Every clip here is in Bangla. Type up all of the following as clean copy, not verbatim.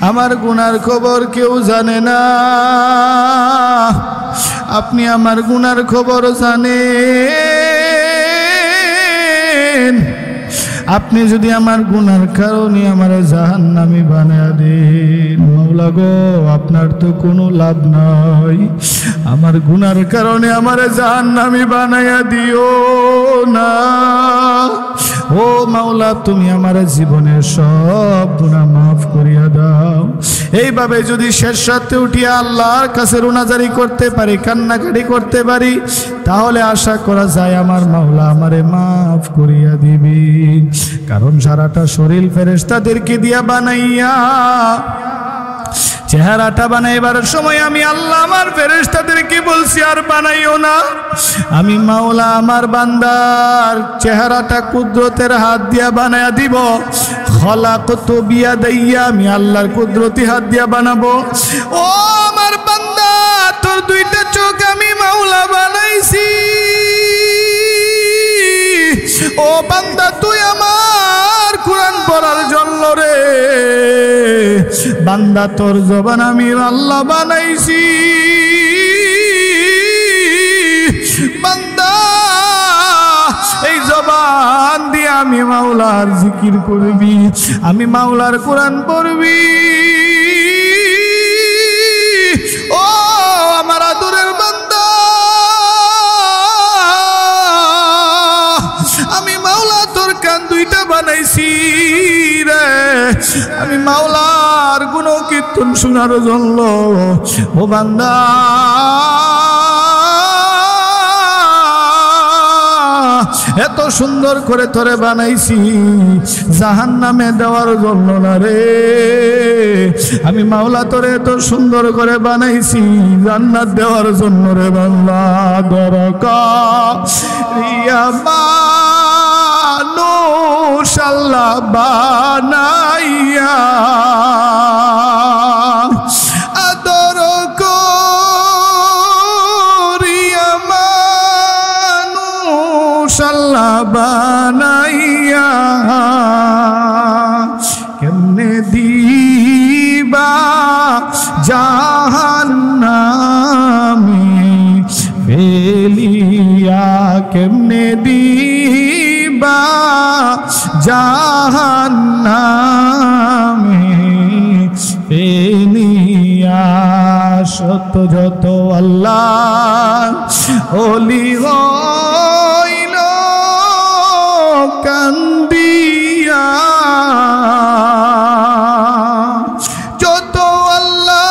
আমার গুনার খবর কেউ জানে না। আপনি আমার গুনার খবর জানেন। আপনি যদি আমার গুনার কারণে আমার জাহান্নামী বানায়া দেন, মাওলা গো আপনার তো কোনো লাভ নাই। আমার গুনার কারণে আমার জাহান্নামী বানায়া দিও না। ও মাওলা, তুমি আমার জীবনের সব গুনাহ মাফ করিয়া দাও। এইভাবে যদি শেষ রাতে উঠিয়া আল্লাহর কাছে রোনাজারি করতে পারি, কান্নাকাটি করতে পারি, তাহলে আশা করা যায় আমার মাওলা আমারে মাফ করিয়া দিবি। কারণ সারাটা শরীর ফেরেশতাদেরকে দিয়া বানাইয়া চেহারাটা বানাইবার সময় আমি আল্লাহ আমার ফেরেশতাদেরকে বলছি আর বানাইও না। আমি মাওলা আমার বান্দার চেহারাটা কুদরতের হাত দিয়া বানায়া দিব। খলাকতু বিয়াদাইয়া, আমি আল্লাহর কুদরতি হাত দিয়া বানাবো। ও আমার বান্দা, তোর দুইটা চোখ আমি মাওলা বানাইছি। ও বান্দা, তুই আমার কুরআন পড়ার জন্য রে। বান্দা, তোর জবান আমি আল্লাহ বানাইছি। বান্দা, এই জবান দিয়ে আমি মাওলার জিকির করবি, আমি মাওলার কুরআন পড়বি। ও আমার আদরের বান্দা, আমি মাওলা তোর কান দুইটা বানাইছি রে। আমি মাওলার গুণকীর্তন শোনার জন্য। ও বান্দা, এত সুন্দর করে তোরে বানাইছি জাহান্নামে দেওয়ার জন্য না রে। আমি মাওলা তোরে এত সুন্দর করে বানাইছি জান্নাত দেওয়ার জন্য রে। বান্দা, দরকার রিয়া মানুষ আল্লাহ বানাইয়া আদর করিয়া মানুষ আল্লাহ বানাইয়া কেমনে দিবা জাহান্নামে ফেলিয়া, কেমনে দিবা জাহান্নামে ফেলিয়া। শত যত আল্লাহ ওলি হইল কান্দিয়া, যত আল্লাহ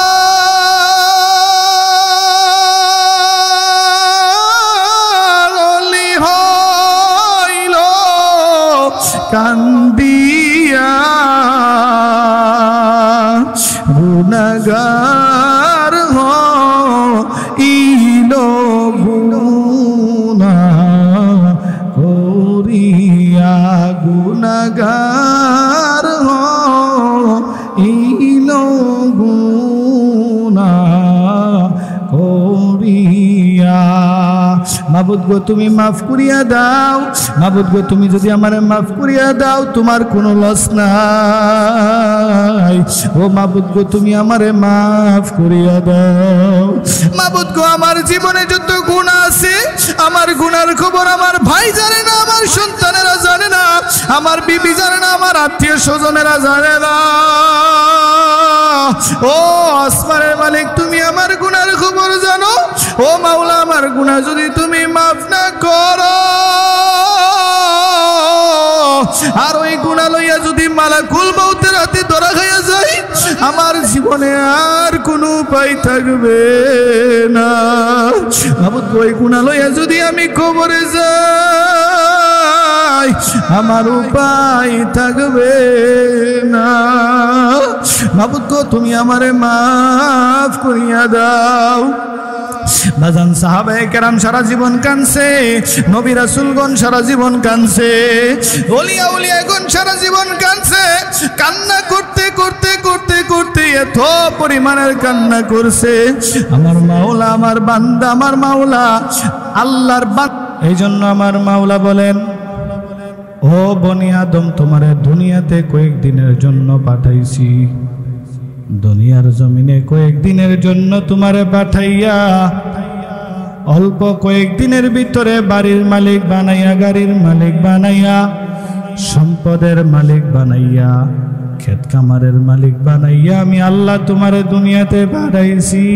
ওলি হইল কান্দিয়া, গুনাহগার হইল গুনাহ করিয়া, গুনাহগার হইল গুনাহ করিয়া। মাবুদ গো তুমি মাফ করিয়া দাও। মাবুদ গো তুমি যদি আমারে মাফ করিয়া দাও, তোমার কোনো লস নাই। ও মাবুদ গো তুমি আমারে মাফ করিয়া দাও। মাবুদ গো আমার জীবনে যত গুনাহ আছে, আমার গুনার খবর আমার ভাই জানে না, আমার সন্তানেরা জানে না, আমার বিবি জানে না, আমার আত্মীয় স্বজনেরা জানে না। ও আসমানের মালিক, তুমি আমার গুনার খবর জানো। ও মাওলা, আমার গুনাহ যদি তুমি মাফ না করো, আর ওই গুনাহ লইয়া যদি মালাকুল মউতের হাতে ধরা খাইয়া যায়, আমার জীবনে আর কোনো উপায় থাকবে না। মাবুদ ওই গুনাহ লইয়া যদি আমি কবরে যাই, আমার উপায় থাকবে না। মাবুদ গো তুমি আমারে মাফ করিয়া দাও। বাজান সাহাবায়ে কেরাম সারা জীবন কানছে, নবী রাসূলগণ সারা জীবন কানছে, ওলিয়া উলিয়াগণ সারা জীবন কানছে। কান্না করতে করতে করতে করতে এত পরিমাণের কান্না করছে। আমার মাওলা, আমার বান্দা, আমার মাওলা আল্লাহর বান্দা। এই জন্য আমার মাওলা বলেন, ও বনি আদম, তোমারে দুনিয়াতে কয়েকদিনের জন্য পাঠাইছি। দুনিয়ার জমিনে কয়েকদিনের জন্য তোমারে পাঠাইয়া অল্প কয়েকদিনের ভিতরে বাড়ির মালিক বানাইয়া, গাড়ির মালিক বানাইয়া, সম্পদের মালিক বানাইয়া, ক্ষেত কামারের মালিক বানাইয়া আমি আল্লাহ তোমারে দুনিয়াতে পাঠাইছি।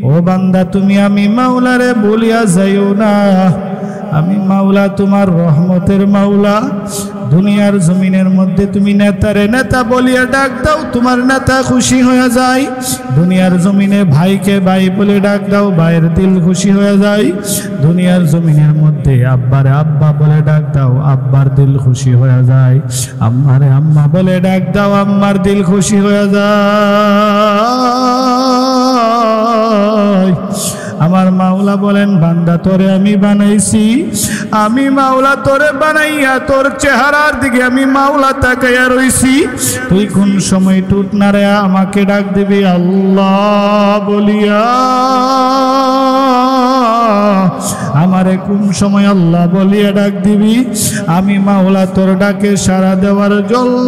ও বান্দা, তুমি আমি মাওলারে বলিয়া যাইও না, আমি মাওলা তোমার রহমতের মাওলা। দুনিয়ার জমিনের মধ্যে তুমি নেতারে নেতা বলিয়া ডাক দাও, তোমার নেতা খুশি হয়ে যায়। দুনিয়ার জমিনে ভাইকে ভাই বলে ডাক দাও, ভাইয়ের দিল খুশি হয়ে যায়। দুনিয়ার জমিনের মধ্যে আব্বারে আব্বা বলে ডাক দাও, আব্বার দিল খুশি হয়ে যায়। আম্মারে আম্মা বলে ডাক দাও, আম্মার দিল খুশি হয়ে যায়। আমার মাওলা বলেন, বান্দা তোরে আমি বানাইছি, আমি মাওলা তোরে বানাইয়া তোর চেহারার দিকে আমি মাওলা তাকাইয়া রইছি। তুই কোন সময় টুট না রে আমাকে ডাক দিবি আল্লাহ বলিয়া, আমারে কোন সময় আল্লাহ বলিয়া ডাক দিবি। আমি মাওলা তোর ডাকে সাড়া দেওয়ার জন্য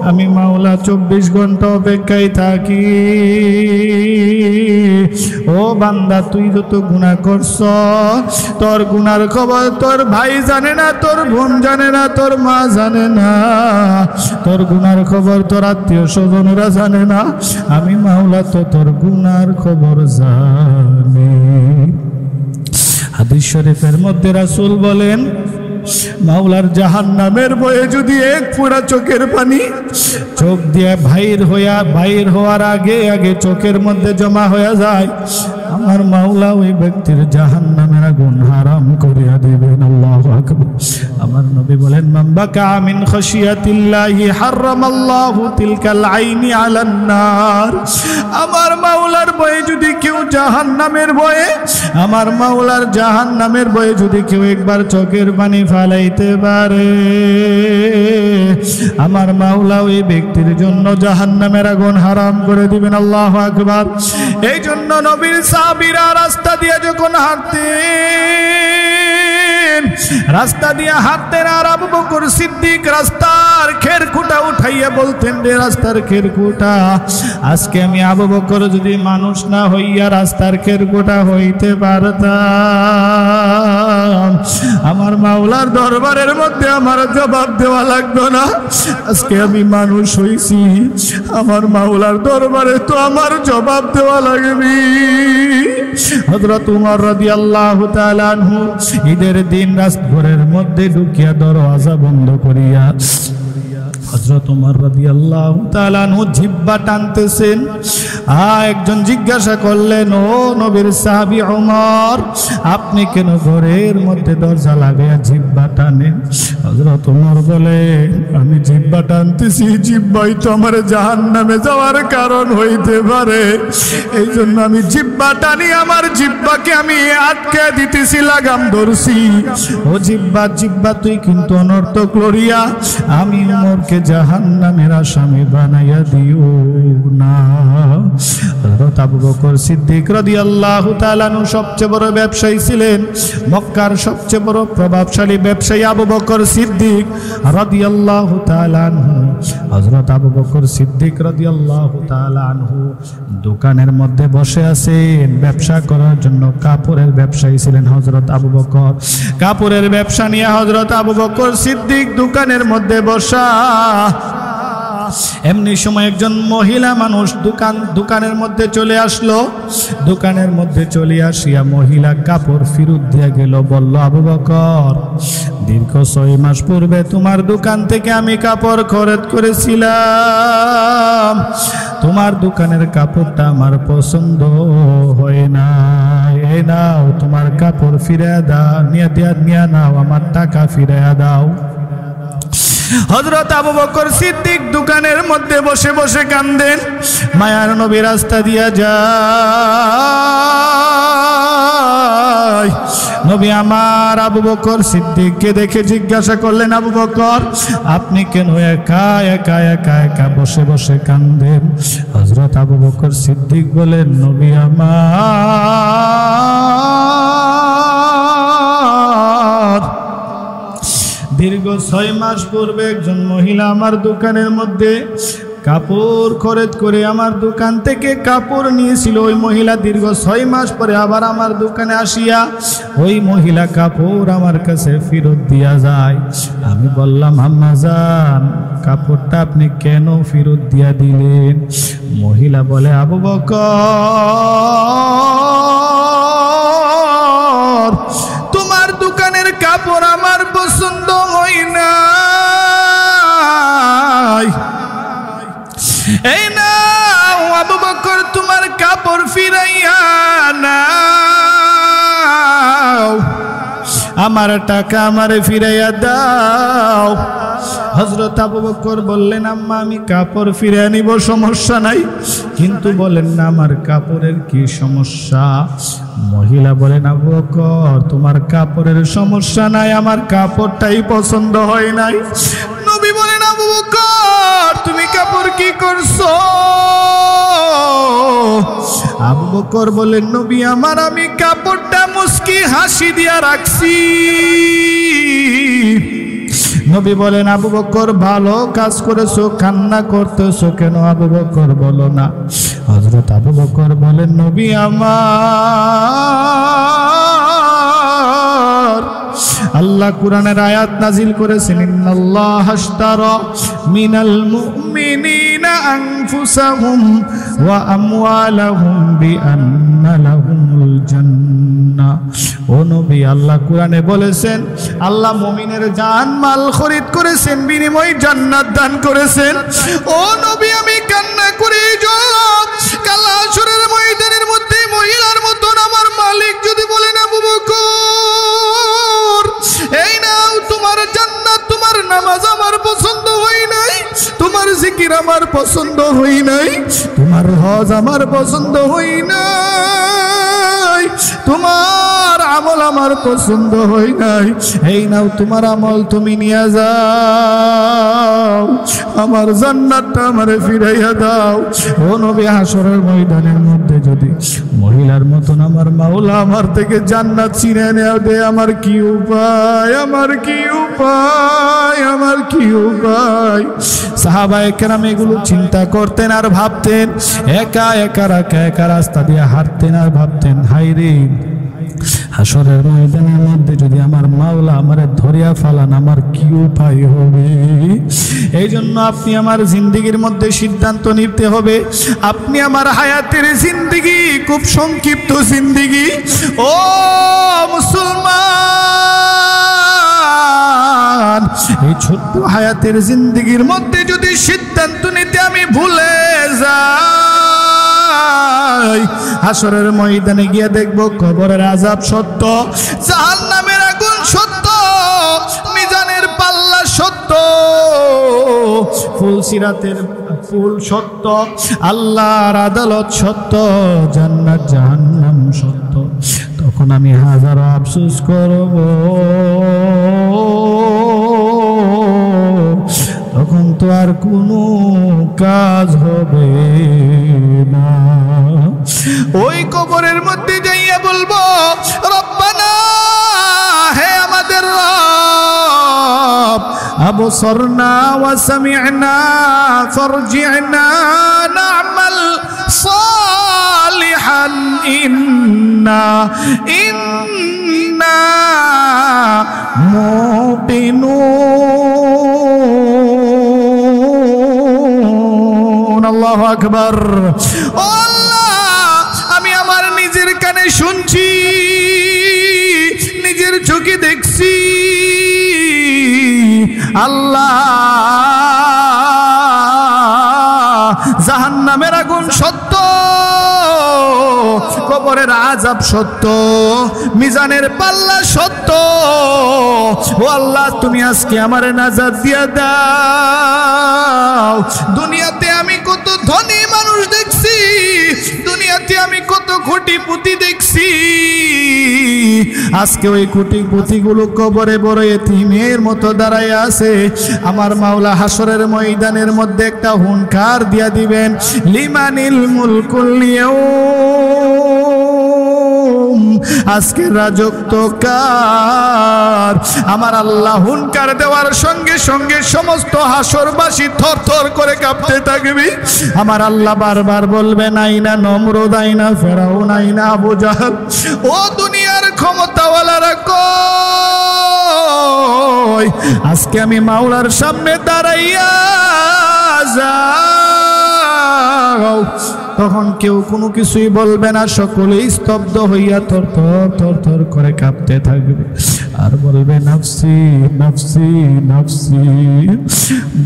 আমি মাওলা 24 ঘন্টা অপেক্ষায় থাকি। ও বান্দা, তুই যত গুনাহ করছ, তোর গুনার খবর তোর ভাই জানে না, তোর বোন জানে না, তোর মা জানে না, তোর গুনার খবর তোর আত্মীয় স্বজনরা জানে না। আমি মাওলা তো তোর গুনার খবর জানি। হাদিস শরীফের মধ্যে রাসূল বলেন, মাওলার জাহান্নামের ভয়ে যদি এক ফোঁটা চোখের পানি চোখ দিয়ে বাইর হওয়ার আগে আগে চোখের মধ্যে জমা হয়ে যায়, আমার মাওলা ওই ব্যক্তির জাহান্নামের আগুন হারাম করিয়া দিবেন। আল্লাহু আকবার। আমার নবী বলেন, মান বাকা মিন খাশিয়াতিল্লাহি হারামাল্লাহু তিলকাল আইনি আলান নার। আমার মাওলার ভয়ে যদি কেউ জাহান্নামের ভয়ে, আমার মাওলার জাহান্নামের ভয়ে যদি কেউ একবার চোখের পানি ফালাইতে পারে, আমার মাওলা ওই ব্যক্তির জন্য জাহান্নামের আগুন হারাম করে দিবেন। আল্লাহু আকবার। এই জন্য নবীর সাহাবীরা রাস্তা দিয়ে যখন হাঁটতেন, রাস্তা দিয়ে হাঁটতেন, আর আবু বকর সিদ্দিক রাস্তার খেরকুটা উঠাইয়া বলতেন, রে রাস্তার খেরকুটা, আজকে আমি আবু বকর যদি মানুষ না হইয়া রাস্তার খেরকুটা হইতে পারতাম, আমার মাওলার দরবারের মধ্যে আমার জবাব দেওয়া লাগতো না। আজকে আমি মানুষ হইছি, আমার মাওলার দরবারে তো আমার জবাব দেওয়া লাগবে। হযরত উমর রাদিয়াল্লাহু তাআলা আনহু ঈদের দিন রাজঘরের মধ্যে ঢুকিয়া দরওয়াজা বন্ধ করিয়া হযরত উমর রাদিয়াল্লাহু তাআলা আনহু জিহ্বা টানতেছেন। একজন জিজ্ঞাসা করলেন, ও নবীর সাহাবী উমর, আপনি কেন ঘরের মধ্যে দরজা লাগাইয়া জিহ্বা টানেন? হযরত উমর বলে, আমি জিহ্বা টানতেছি, জিহ্বাই তো আমার জাহান্নামে যাওয়ার কারণ হইতে পারে, এই জন্য আমি জিহ্বা টানি, আমার জিহ্বাকে আমি আটকে দিতেছি, লাগাম ধরছি। ও জিহ্বা, জিহ্বা তুই কিন্তু অনর্থক লড়িয়া আমি উমরকে জাহান্নামের আসামি বানাইয়া দিও না। হযরত আবু বকর সিদ্দিক রাদিয়াল্লাহু তাআলা আনহু সবচেয়ে বড় ব্যবসায়ী ছিলেন, মক্কার সবচেয়ে বড় প্রভাবশালী ব্যবসায়ী আবু বকর সিদ্দিক রাদিয়াল্লাহু তাআলা আনহু। হযরত আবু বকর সিদ্দিক রাদিয়াল্লাহু তাআলা আনহু দোকানের মধ্যে বসে আছেন, ব্যবসা করার জন্য কাপড়ের ব্যবসায়ী ছিলেন হযরত আবু বকর। কাপড়ের ব্যবসা নিয়ে হযরত আবু বকর সিদ্দিক দোকানের মধ্যে বসা। এমনি সময় একজন মহিলা মানুষ দোকানের মধ্যে চলে আসলো। দোকানের মধ্যে চলে আসিয়া মহিলা কাপড় ফেরত দিয়ে গেল, বলল, আবু বকর, দীর্ঘ 6 মাস পূর্বে তোমার দোকান থেকে আমি কাপড় খরচ করেছিলাম, তোমার দোকানের কাপড়টা আমার পছন্দ হয় না, এই নাও তোমার কাপড় ফিরে দাও, নিয়ে নাও, আমার টাকা ফিরে দাও। হযরত আবু বকর সিদ্দিক দোকানের মধ্যে বসে বসে কান্দেন। মায়ার নবী রাস্তা দিয়া যায়, নবী আমার আবু বকর সিদ্দিককে দেখে জিজ্ঞাসা করলেন, আবু বকর, আপনি কেন একা একা একা একা বসে বসে কান্দেন? হযরত আবু বকর সিদ্দিক বলেন, নবী আমার দীর্ঘ 6 মাস পূর্বে একজন মহিলা আমার দোকানের মধ্যে কাপড় খরচ করে আমার দোকান থেকে কাপড় নিয়েছিল। ওই মহিলা দীর্ঘ 6 মাস পরে আবার আমার দোকানে আসিয়া ওই মহিলা কাপড় আমার কাছে ফেরত দিয়া যায়। আমি বললাম, আম্মা জান, কাপড়টা আপনি কেন ফেরত দিয়া দিলেন? মহিলা বলে, আবু বকর, তোমার দোকানের কাপড় আমার পছন্দ হয় না। এই নাও আবু বকর, তোমার কাপড় ফিরাইয়া নাও, আমার টাকা আমারে ফিরাইয়া দাও। হযরত আবু বকর বললেন, আম্মা আমি কাপড় ফিরিয়ে নিব, সমস্যা নাই, কিন্তু বলেন না আমার কাপড়ের কি সমস্যা? মহিলা বলেন, আবু বকর তোমার কাপড়ের সমস্যা নাই, আমার কাপড়টাই পছন্দ হয় নাই। নবী বলেন, আবু বকর তুমি কাপড় কি করছো? আবু বকর বলেন, নবী আমার আমি কাপড়টা মুস্কি হাসি দিয়া রাখছি। নবী বলেন, আবু বকর ভালো কাজ করেছো, কান্না করতেছো কেন? আবু বকর বলো না। হযরত আবু বকর বলেন, নবী আমার আল্লাহ কোরআনের আয়াত নাজিল করেছেন, ইন্নাল্লাহ আশতারা মিনাল মুমিনিনা আনফুসাহুম ওয়া আমওয়ালাহুম বিআন্না লাহুমুল জান্নাহ। ও নবী, আল্লাহ কোরআনে বলেছেন আল্লাহ মুমিনের জান মাল খরিদ করেছেন, বিনিময়ে জান্নাত দান করেছেন। ও নবী, আমি কান্না করে যাব কাল হাশরের ময়দানের মধ্যে মহিলার মতন আমার মালিক যদি বলেন, আবু বকর এই নাও তোমার জান্নাত, তোমার নামাজ আমার পছন্দ হয় নাই, তোমার জিকির আমার পছন্দ হয় নাই, তোমার হজ আমার পছন্দ হয় নাই, তোমার আমল আমার পছন্দ হয় নাই, এই নাও তোমার আমল তুমি নিয়ে যাও, আমার জান্নাতটা আমারে ফিরাইয়া দাও। ও নবী, হাশরের ময়দানের মধ্যে যদি মহিলার মতন আমার মাওলা আমার থেকে জান্নাত ছিনিয়ে নেওয়া দে, আমার কি উপায়? আমার কি উপায়? আমার কি উপায়? সাহাবায়ে কেরাম এগুলো চিন্তা করতেন আর ভাবতেন, একা একা রাস্তা দিয়ে হাঁটতেন আর ভাবতেন, হায়রে হাশরের ময়দানের মধ্যে যদি আমার মাওলা আমারে ধরিয়া ফালান, আমার কি উপায় হবে? এই জন্য আপনি আমার জিন্দেগির মধ্যে সিদ্ধান্ত নিতে হবে। আপনি আমার হায়াতের জিন্দেগি খুব সংক্ষিপ্ত জিন্দেগি। ও মুসলমান, এই ছোট্ট হায়াতের জিন্দেগির মধ্যে যদি সিদ্ধান্ত নিতে আমি ভুলে যাই, হাশরের ময়দানে গিয়ে দেখবো কবরের আযাব সত্য, জাহান্নামের আগুন সত্য, মিজানের পাল্লা সত্য, ফুলসিরাতের ফুল সত্য, আল্লাহর আদালত সত্য, জান্নাত জাহান্নাম সত্য। তখন আমি হাজারো আফসোস করব, তখন তো আর কোনো কাজ হবে না। ওই কবরের মধ্যে যাইয়া বলবো, রব্বানা, হে আমাদের রব, আবসরনা ওয়া সামি'না ফারজি'না না'মাল সালিহান ইন্না মুকিনুন। আল্লাহু আকবার। ও আল্লাহ, আমি আমার নিজের কানে শুনছি, নিজের চোখে দেখছি, আল্লাহ জাহান্নামের আগুন সত্য, কবরের আযাব সত্য, মিজানের পাল্লা সত্য। ও আল্লাহ, তুমি আজকে আমারে নাজাত দিয়া দাও। দুনিয়াতে আমি কত ধনী মানুষ দেখছি, দুনিয়াতে আমি কত কোটিপতি দেখছি, আজকে ওই কোটিপতিগুলো কবরে বড় এতিমের মতো দাঁড়ায় আছে। আমার মাওলা হাশরের ময়দানের মধ্যে একটা হুঙ্কার দিয়া দিবেন, লিমানিল মুলকুল ইয়াউম, আজকে রাজত্ব কার? আমার আল্লাহ হুনকার দেওয়ার সঙ্গে সঙ্গে সমস্ত হাসরবাসী থরথর করে কাঁপতে থাকবে। আমার আল্লাহ বারবার বলবেন আইনা নমরুদ, আইনা ফেরাউন, আইনা আবু জাহল, ও দুনিয়ার ক্ষমতাওয়ালারা কই? আজকে আমি মাওলার সামনে দাঁড়াইয়া যাও। তখন কেউ কোনো কিছুই বলবে না, সকলেই স্তব্ধ হইয়া থর থর থর থর করে কাঁপতে থাকবে আর বলবে নাফসি নাফসি নাফসি।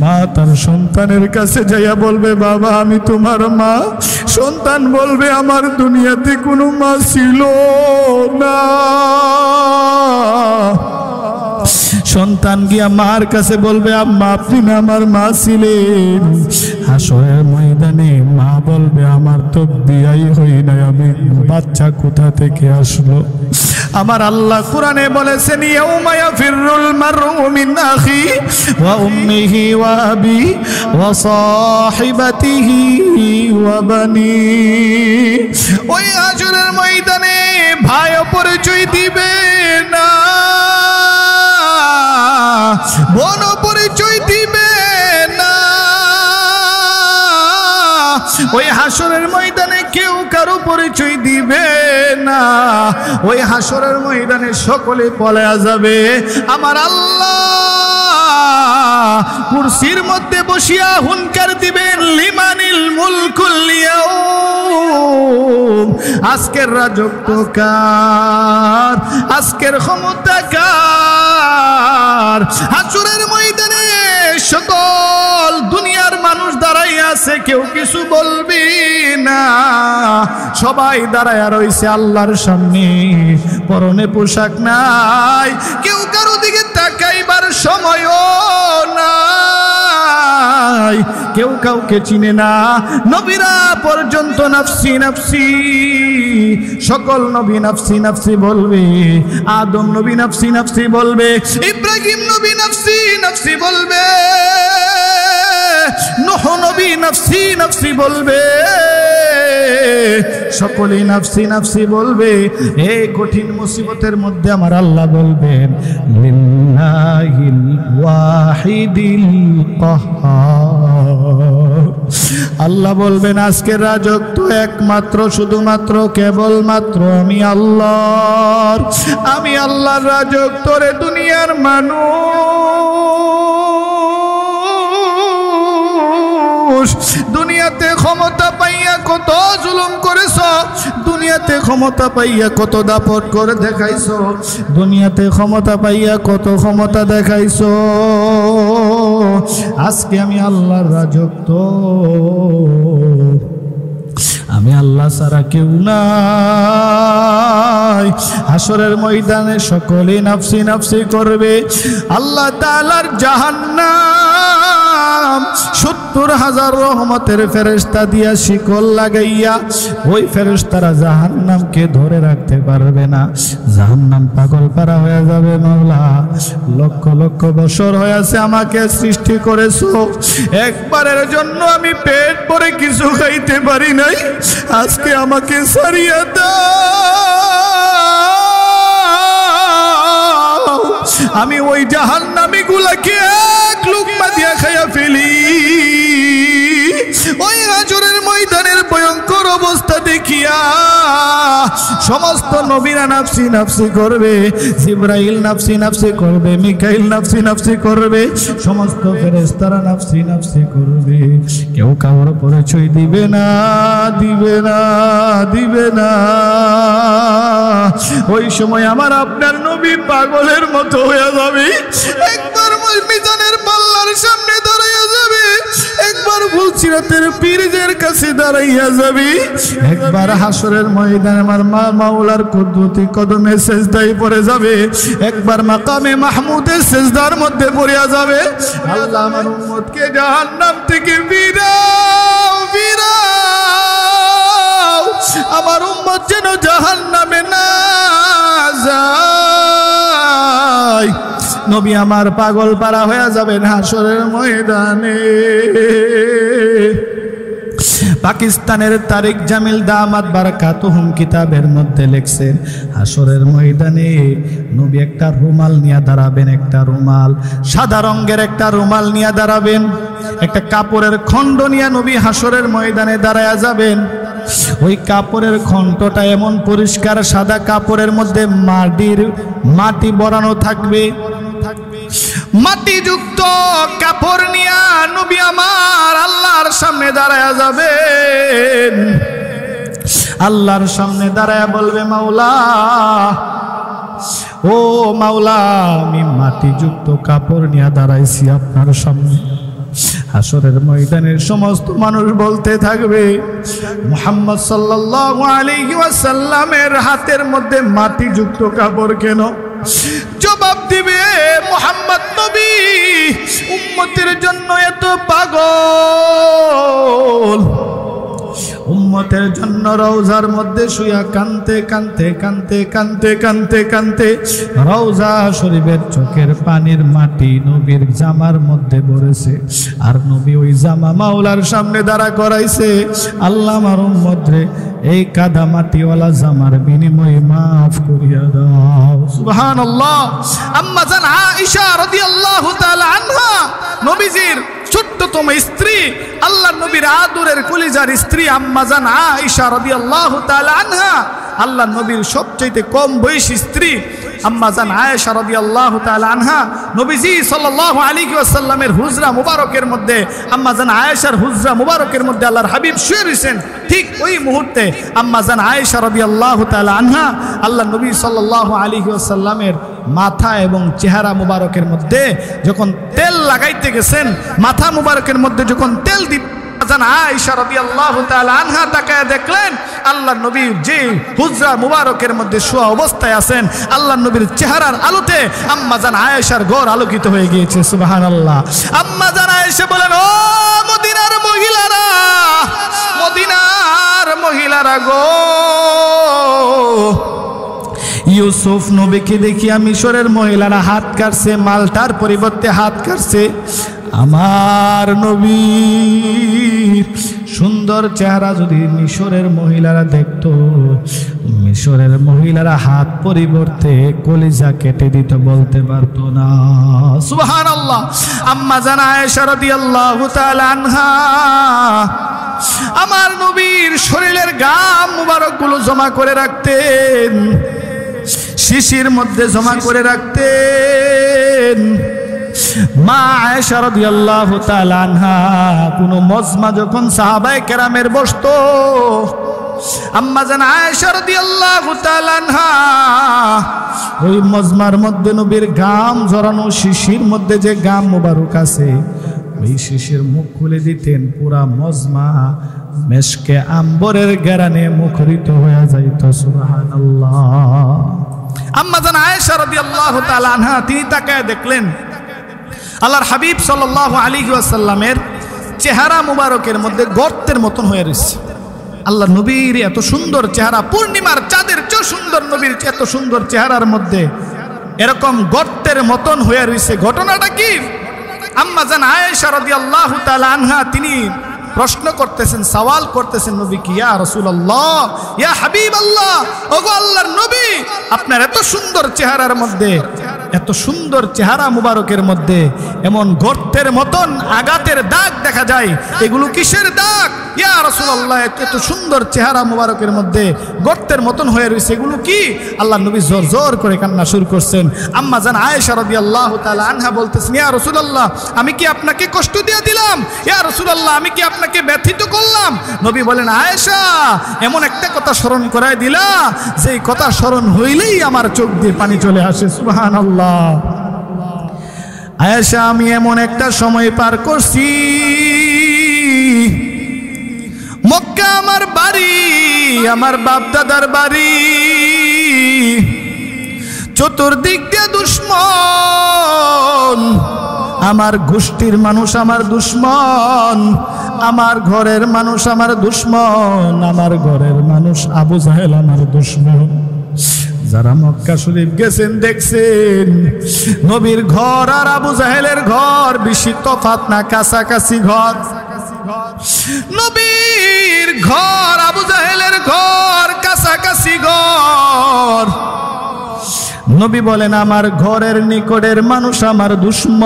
মা তার সন্তানের কাছে যাইয়া বলবে বাবা আমি তোমার মা। সন্তান বলবে আমার দুনিয়াতে কোনো মা ছিল না। সন্তান গিয়া মার কাছে বলবে আম্মা আপনি না আমার মা ছিলেন। হাসরের ময়দানে মা বলবে আমার তো বিয়াই হই নাই, আমি বাচ্চা কোথা থেকে আসলো? আমার আল্লাহ কোরআনে বলেছেন ইয়াউমা ইয়াফিরুল মারউ মিন আখি ওয়া উম্মিহি ওয়া আবি ওয়া সাহিবাতিহি ওয়া বানি। ওই হাসরের ময়দানে ভাই পরিচয় দিবে না, বোন পরিচয় দিবে না। ওই হাসরের ময়দানে কেউ কারো পরিচয় দিবে না। ওই হাসরের ময়দানে সকলে পলায়া যাবে। আমার আল্লাহ কুরসির মধ্যে বসিয়া হুনকার দিবেন লিমানিল মুলকুল ইয়াউম। আজকের রাজত্ব কার? আজকের ক্ষমতা কার? হাসরের ময়দানে সকল দুনিয়ার মানুষ দাঁড়াইয়া আছে, কেউ কিছু বলবি না। সবাই দাঁড়াইয়া রইছে আল্লাহর সামনে, পরনে পোশাক নাই, কেউ কারো দিকে তাকাইবার সময়ও নাই, কেউ কাউকে চিনে না। নবীরা পর্যন্ত নাফসি নাফসি, সকল নবী নাফসি নাফসি বলবে। আদম নবী নাফসি নাফসি বলবে, ইব্রাহিম নবী নাফসি নাফসি বলবে, নূহ নবী নাফসি নাফসি বলবে, সকলেই নাফসি নাফসি বলবে। এই কঠিন মুসিবতের মধ্যে আমার আল্লাহ বলবেন লিল্লাহিল ওয়াহিদিল কাহ্হার। আল্লাহ বলবেন আজকের রাজত্ব একমাত্র শুধুমাত্র কেবলমাত্র আমি আল্লাহর। আমি আল্লাহর রাজত্ব রে দুনিয়ার মানুষ। দুনিয়াতে ক্ষমতা পাইয়া কত জুলুম করেছ, দুনিয়াতে ক্ষমতা পাইয়া কত দাপট করে দেখাইছ, দুনিয়াতে ক্ষমতা পাইয়া কত ক্ষমতা দেখাইছ। আজকে আমি আল্লাহর রাজত্ব, আমি আল্লাহ ছাড়া কেউ নাই। হাসরের ময়দানে সকলে নাফসি নাফসি করবে। আল্লাহ তাআলার জাহান্নাম ৭০,০০০ রহমতের ফেরেশতা দিয়া শিকল লাগাইয়া ওই ফেরেশতারা জাহান্নামকে ধরে রাখতে পারবে না। জাহান্নাম পাগল পারা হয়ে যাবে। মাওলা লক্ষ লক্ষ বছর হয়েছে আমাকে সৃষ্টি করেছো, একবারের জন্য আমি পেট ভরে কিছু খাইতে পারি নাই, আজকে আমাকে ছাড়িয়ে দাও। আমি ওই জাহান্নামী গুলাকে এক লুকমা দিয়া খাইয়া ফেলি। ওই হাজরের ময়দানের ভয়ঙ্কর অবস্থা দেখিয়া সমস্ত নবীরা নাফসি নাফসি করবে, জিবরাইল নাফসি নাফসি করবে, মিকাইল নাফসি নাফসি করবে, সমস্ত ফেরেশতারা নাফসি নাফসি করবে। কেউ কারোর পরিচয় দিবে না, দিবে না, দিবে না। ওই সময় আমার আপনার নবী পাগলের মতো হয়ে যাবে। একবার মিজানের পাল্লার সামনে দাঁড়াইয়া যাবে, একবার ফুলসিরাতের পীরদের কাছে দাঁড়াইয়া যাবে, একবার হাসরের ময়দানে আমার মাওলার কুদরতি কদমে সেজদায় পড়ে যাবে, একবার মাকামে মাহমুদের সেজদার মধ্যে পড়িয়া যাবে। আল্লাহ আমার উম্মতকে জাহান্নাম থেকে ফিরাও, ফিরাও। আমার উম্মত যেন জাহান্নামে না যায়। নবী আমার পাগল পারা হয়ে যাবেন হাসরের ময়দানে। পাকিস্তানের তারিক জামিল দামাত বারাকাতুহুম কিতাবের মধ্যে লিখছেন, হাসরের ময়দানে নবী একটা রুমাল নিয়ে দাঁড়াবেন, একটা রুমাল, সাদা রঙের একটা রুমাল নিয়ে দাঁড়াবেন, একটা কাপড়ের খণ্ড নিয়ে নবী হাসরের ময়দানে দাঁড়ায়া যাবেন। ওই কাপড়ের খণ্ডটা এমন পরিষ্কার সাদা কাপড়ের মধ্যে মাটি বরানো থাকবে। মাটিযুক্ত কাপড় নিয়ে নবী আমার আল্লাহর সামনে দাঁড়ায়া যাবেন। আল্লাহর সামনে দাঁড়ায়া বলবে, মাওলা, ও মাওলা, আমি মাটিযুক্ত কাপড় নিয়ে দাঁড়াইছি আপনার সামনে। হাসরের ময়দানের সমস্ত মানুষ বলতে থাকবে, মুহাম্মদ সাল্লাল্লাহু আলাইহি ওয়াসাল্লামের হাতের মধ্যে মাটিযুক্ত কাপড় কেন? জবাব দিবে, মুহাম্মদ নবী উম্মতের জন্য এত পাগল, উম্মতের জন্য রওজার মধ্যে শুয়া কানতে কানতে কানতে কানতে কানতে কানতে রওজা শরীফের চোখের পানির মাটি নবীর জামার মধ্যে পড়েছে। আর নবী ওই জামা মাওলার সামনে দাঁড়া করাইছে, আল্লাহ আমার উম্মতরে এই কাদা মাটিওয়ালা জামার বিনিময়ে মাফ করিয়া দাও। সুবহানাল্লাহ। আম্মা জান আয়েশা রাদিয়াল্লাহু তাআলা আনহা, নবীজির ছোট্টতম স্ত্রী, আল্লাহ নবীর আদরের কলিজার স্ত্রী আম্মা জান আয়েশা রাদিয়াল্লাহু তাআলা আনহা, আল্লাহ নবীর সবচেয়ে কম বয়সী স্ত্রী আম্মা জান আয়েশা রাদিয়াল্লাহু তাআলা আনহা, নবীজি সাল্লাল্লাহু আলাইহি ওয়াসাল্লামের হুজরা মুবারকের মধ্যে, আম্মা জান আয়েশার হুজরা মুবারকের মধ্যে আল্লাহর হাবিব শুয়ে রয়েছেন। ঠিক ওই মুহূর্তে আম্মা জান আয়েশা রাদিয়াল্লাহু তাআলা আনহা আল্লাহ নবী সাল্লাল্লাহু আলাইহি ওয়াসাল্লামের মাথা এবং চেহারা মুবারকের মধ্যে যখন তেল লাগাইতে গেছেন, মাথা মুবারকের মধ্যে যখন তেল জান আয়েশা রাদিয়াল্লাহু তাআলা আনহা তাকায় দেখলেন আল্লাহ নবী যে হুজরা মুবারকের মধ্যে শোয়া অবস্থায় আছেন, আল্লাহ নবীর চেহারার আলোতে আম্মা জান আয়েশার ঘর আলোকিত হয়ে গিয়েছে। সুবহানাল্লাহ। আম্মা জান আয়েশা বলেন, ও মদিনার মহিলারা, মদিনার মহিলারা গো, ইউসুফ নবীকে দেখিয়া মিশরের মহিলারা হাত কাটছে, মালটার পরিবর্তে হাত কাটছে। আমার নবীর সুন্দর চেহারা যদি মিশরের মহিলারা দেখতো, মিশরের মহিলারা হাত পরিবর্তে কলিজা কেটে দিত, বলতে পারতো না। সুবহানাল্লাহ। আম্মা জান আয়েশা রাদিয়াল্লাহু তাআলা আনহা আমার নবীর শরীরের ঘাম মুবারকগুলো জমা করে রাখতেন, শিশির মধ্যে জমা করে রাখতেন। মা আয়েশা রাদিয়াল্লাহু তাআলা আনহা কোনো মজমা যখন সাহাবায়ে কেরামের বসতো, আম্মা জান আয়েশা রাদিয়াল্লাহু তাআলা আনহা ওই মজমার মধ্যে নবীর ঘাম ঝরানো শিশির মধ্যে যে ঘাম মুবারক আছে, ওই শিশির মুখ খুলে দিতেন, পুরা মজমা মেশকে আম্বরের ঘ্রাণে মুখরিত হয়ে যাইত। সুবহানাল্লাহ। আম্মা জান আয়েশা রাদিয়াল্লাহু তাআলা আনহা তিনি তাকায় দেখলেন আল্লাহর হাবিব সাল্লাল্লাহু আলাইহি ওয়াসাল্লামের চেহারা মুবারকের মধ্যে গর্তের মতন হয়ে রয়েছে। আল্লাহ নবীর এত সুন্দর চেহারা, পূর্ণিমার চাঁদের চেয়ে সুন্দর নবীর এত সুন্দর চেহারার মধ্যে এরকম গর্তের মতন হয়ে রয়েছে। ঘটনাটা কি? আম্মা জান আয়েশা রাদিয়াল্লাহু তাআলা আনহা তিনি প্রশ্ন করতেছেন, সওয়াল করতেছেন নবীকে, ইয়া রাসূলুল্লাহ, ইয়া হাবিবাল্লাহ, ওগো আল্লাহর নবী, আপনার এত সুন্দর চেহারার মধ্যে, এত সুন্দর চেহারা মুবারকের মধ্যে এমন গর্তের মতন আঘাতের দাগ দেখা যায়, এগুলো কিসের দাগ? ইয়া রাসূলুল্লাহ, এত সুন্দর চেহারা মুবারকের মধ্যে গর্তের মতন হয়ে রয়েছে, এগুলো কি? আল্লাহর নবী জোর জোর করে কান্না শুরু করছেন। আম্মা জান আয়েশা রাদিয়াল্লাহু তাআলা আনহা বলতেছেন, ইয়া রাসূলুল্লাহ, আমি কি আপনাকে কষ্ট দিয়ে দিলাম? ইয়া রাসূলুল্লাহ, আমি কি আপনাকে ব্যথিত করলাম? নবী বলেন, আয়েশা, এমন একটা কথা স্মরণ করায় দিলা যেই কথা স্মরণ হইলেই আমার চোখ দিয়ে পানি চলে আসে। সুবহানাল্লাহ। আয়েশা, আমি এমন একটা সময় পার করছি, মক্কা আমার বাড়ি, আমার বাপ দাদার বাড়ি, চতুর্দিক দিয়ে দুশ্মন, আমার গোষ্ঠীর মানুষ আমার দুশ্মন, আমার ঘরের মানুষ আমার দুশ্মন, আমার ঘরের মানুষ আবু জাহেল আমার দুশ্মন। যারা মক্কা শরীফ গেছেন দেখছেন নবীর ঘর আর আবু জাহেলের ঘর বেশি তফাৎ না, কাছাকাছি ঘর। নবীর ঘর আবু জাহেলের ঘর কাছাকাছি ঘর। নবী বলেন আমার ঘরের নিকটের মানুষ আমার দুশমন,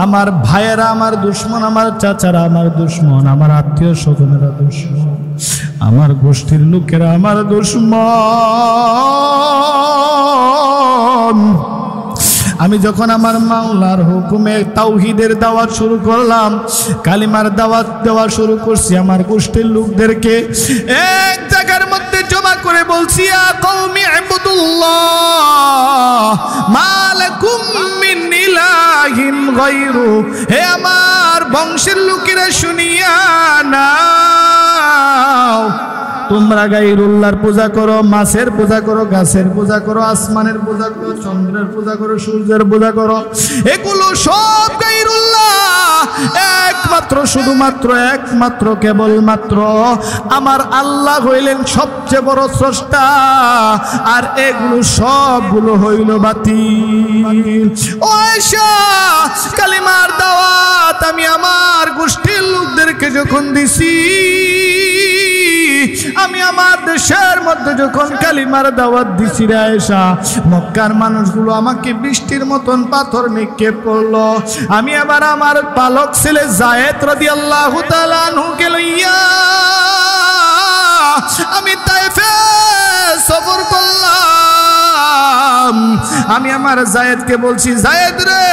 আমার ভাইয়েরা আমার দুশমন, আমার চাচারা আমার দুশমন, আমার আত্মীয় স্বজনেরা দুশমন, আমার গোষ্ঠীর লোকেরা আমার দুশমন। আমি যখন আমার মাওলার হুকুমে তাওহীদের দাওয়াত শুরু করলাম, কালিমার দাওয়াত দেওয়া শুরু করছি, আমার গোষ্ঠীর লোকদেরকে এক জায়গার মধ্যে জমা করে বলছি ইয়া কওমি ইবুদুল্লাহ মা লাকুম মিন ইলাহিন গায়রু। হে আমার বংশের লোকেরা শুনিয়া নাও, তোমরা গায়রুল্লাহর পূজা করো, মাছের পূজা করো, গাছের পূজা করো, আসমানের পূজা করো, চন্দ্রের পূজা করো, সূর্যের পূজা করো, এগুলো সব গায়রুল্লাহ। একমাত্র শুধুমাত্র একমাত্র কেবলমাত্র আমার আল্লাহ হইলেন সবচেয়ে বড় স্রষ্টা, আর এগুলো সবগুলো হইল বাতিল। ও আয়েশা, কালিমার দাওয়াত আমি আমার গোষ্ঠীর লোকদেরকে যখন দিছি, আমি আমার দেশের মধ্যে যখন কালিমার দাওয়াত দিছি রে আয়েশা, মক্কার মানুষগুলো আমাকে বৃষ্টির মতন পাথর নিক্ষেপ করলো। আমি আবার আমার পালক ছেলে যায়েদ রাদিয়াল্লাহু তাআলা আনহুকে লইয়া আমি তায়েফে সফর করলাম। আমি আমার যায়েদকে বলছি, যায়েদ রে,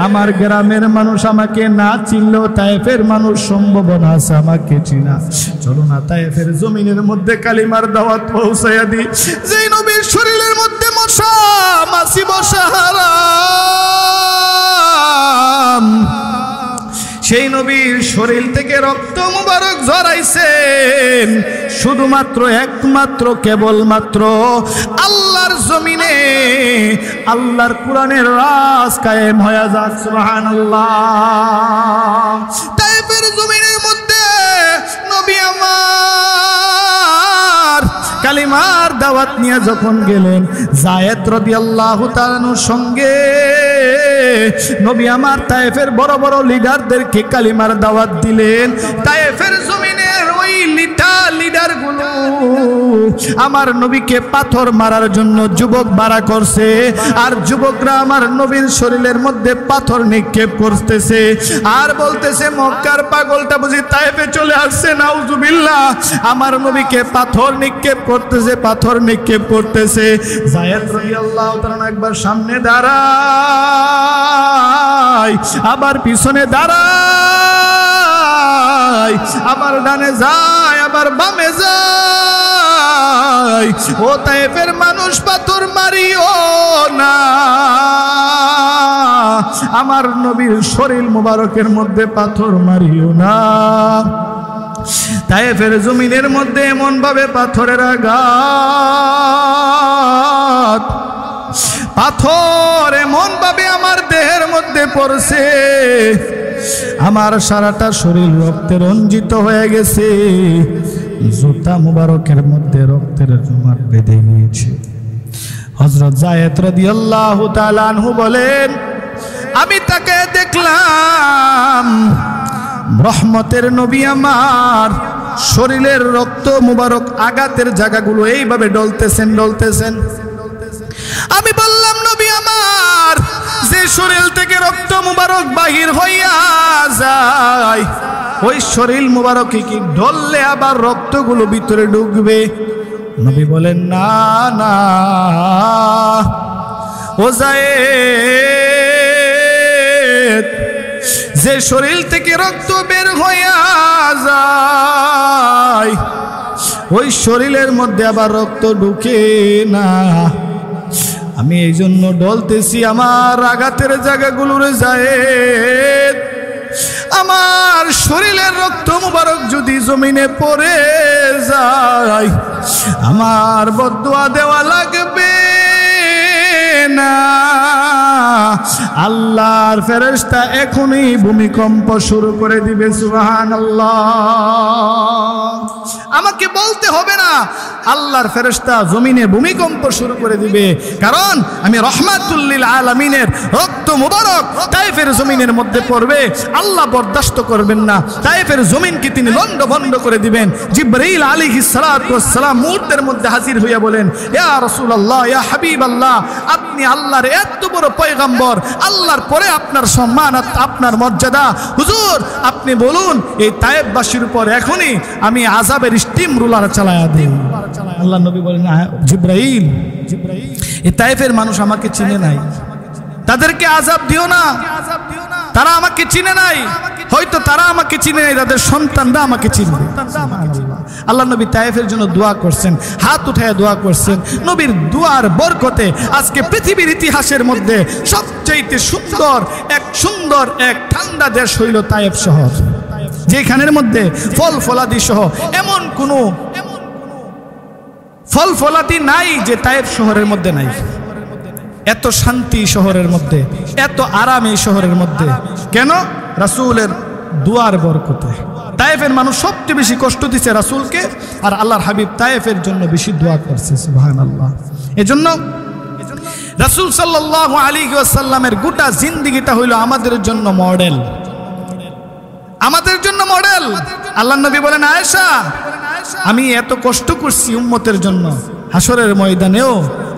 আমার গ্রামের মানুষ আমাকে না চিনলেও তায়েফের মানুষ সম্ভাবনা আছে আমাকে চিনা, চলো না তায়েফের জমিনের মধ্যে কালিমার দাওয়াত পৌঁছাইয়া দি। যেই নবীর শরীরের মধ্যে মশা মাছি বসা হারাম, সেই নবীর শরীর থেকে রক্ত মুবারক ঝরাইছেন শুধুমাত্র একমাত্র কেবলমাত্র আল্লাহর জমিনে আল্লাহর কোরআনের রাজ কায়েম হয়ে যাক। সুবহানাল্লাহ। তায়েফের জমিনের মধ্যে নবী আমার কালিমার দাওয়াত নিয়ে যখন গেলেন, যায়েদ রাদিয়াল্লাহু তাআলার সঙ্গে নবী আমার তায়েফের বড় বড় লিডারদেরকে কালিমার দাওয়াত দিলেন। তায়েফের জমিনের ওই লিডারগুলো আমার নবীকে পাথর মারার জন্য যুবক বাড়া করছে, আর যুবকরা আমার নবীর শরীরের মধ্যে পাথর নিক্ষেপ করতেছে আর বলতেছে মক্কার পাগলটা বুঝি তায়েফে চলে আসছে, নাউজুবিল্লাহ। আমার নবীকে পাথর নিক্ষেপ করতেছে, পাথর নিক্ষেপ করতেছে। যায়েদ রাদিয়াল্লাহু তাআলা একবার সামনে দাঁড়ায়, আবার পিছনে দাঁড়ায়, আবার ডানে যায়, আবার বামে যায়। ও তায়েফের মানুষ, পাথর মারিও না, আমার নবীর শরীর মুবারকের মধ্যে পাথর মারিও না। তায়েফের জমিনের মধ্যে এমন ভাবে পাথরের আঘাত, পাথর এমন ভাবে আমার দেহের মধ্যে পড়ছে, আমার সারাটা শরীর রক্তে রঞ্জিত হয়ে গেছে, জুতা মুবারকের মধ্যে রক্তের জমাট বেঁধে গিয়েছে। হযরত যায়েদ রাদিয়াল্লাহু তাআলা আনহু বলেন, আমি তাকে দেখলাম রহমতের নবী আমার শরীরের রক্ত মুবারক আঘাতের জায়গাগুলো এইভাবে ডলতেছেন। আমি বললাম, নবী আমার, যে শরীর থেকে রক্ত মুবারক বাহির হইয়া যায়, ওই শরীর মুবারকে কি ঢললে আবার রক্তগুলো ভিতরে ঢুকবে? নবী বলেন, না না, ও যায়েদ, যে শরীর থেকে রক্ত বের হইয়া যায়, ওই শরীরের মধ্যে আবার রক্ত ঢুকে না। আমি এই জন্য ডলতেছি আমার আঘাতের জায়গাগুলোর যায়েদ, আমার শরীরের রক্ত মুবারক যদি জমিনে পড়ে যায়, আমার বদদুয়া দেওয়া লাগবে না। আল্লাহর ফেরেশতা এখনই ভূমিকম্প শুরু করে দিবে। সুবহানাল্লাহ। আমাকে বলতে হবে না, আল্লাহর ফেরেশতা জমিনে ভূমিকম্প শুরু করে দিবে, কারণ আমি রহমাতুল লিল আলামিনের রক্ত মুবারক তায়েফের জমিনের মধ্যে পড়বে। আল্লাহ বরদাস্ত করবেন না, তায়েফের জমিনকে তিনি লন্ডভন্ড করে দিবেন। জিবরাইল আলাইহিস সালাতু ওয়াস সালাম মুহূর্তের মধ্যে হাজির হইয়া বলেন, ইয়া রাসূলুল্লাহ, ইয়া হাবিবাল্লাহ, আপনি আল্লাহর এত বড় পয়গম্বর, আল্লাহর পরে আপনার সম্মান, আপনার মর্যাদা, হুজুর আপনি বলুন এই তায়েফবাসীর উপর এখনই আমি আযাবের স্টিম রুলার চালায়া দেই। আল্লাহ নবী বলেন, জিবরাইল, এই তায়েফের মানুষ আমাকে চিনে নাই, তাদেরকে আযাব দিও না, তারা আমাকে চিনে নাই, হয়তো তারা আমাকে চিনে নাই, তাদের সন্তানরা আমাকে চিনবে। আল্লাহ নবী তায়েফের জন্য দোয়া করছেন, হাত উঠায় দোয়া করছেন। নবীর দোয়ার বরকতে আজকে পৃথিবীর ইতিহাসের মধ্যে সবচেয়ে সুন্দর এক ঠান্ডা দেশ হইল তায়েফ শহর, যেখানের মধ্যে ফল ফলাদি সহ এমন কোনো ফল ফলাদি নাই যে তায়েফ শহরের মধ্যে নাই। এত শান্তি শহরের মধ্যে, এত আরাম এই শহরের মধ্যে, কেন? রাসূলের দুয়ার বরকতে। তায়েফের মানুষ সবচেয়ে বেশি কষ্ট দিচ্ছে রাসূলকে, আর আল্লাহর হাবিব তায়েফের জন্য বেশি দোয়া করছে। সুবহানাল্লাহ। এজন্য রাসূল সাল্লাল্লাহু আলাইহি ওয়াসাল্লামের গোটা জিন্দেগিটা হইল আমাদের জন্য মডেল, আমাদের জন্য মডেল। আল্লাহর নবী বলেন, আয়েশা আমি এত কষ্ট করছি উম্মতের জন্য, হাসরের ময়দানেও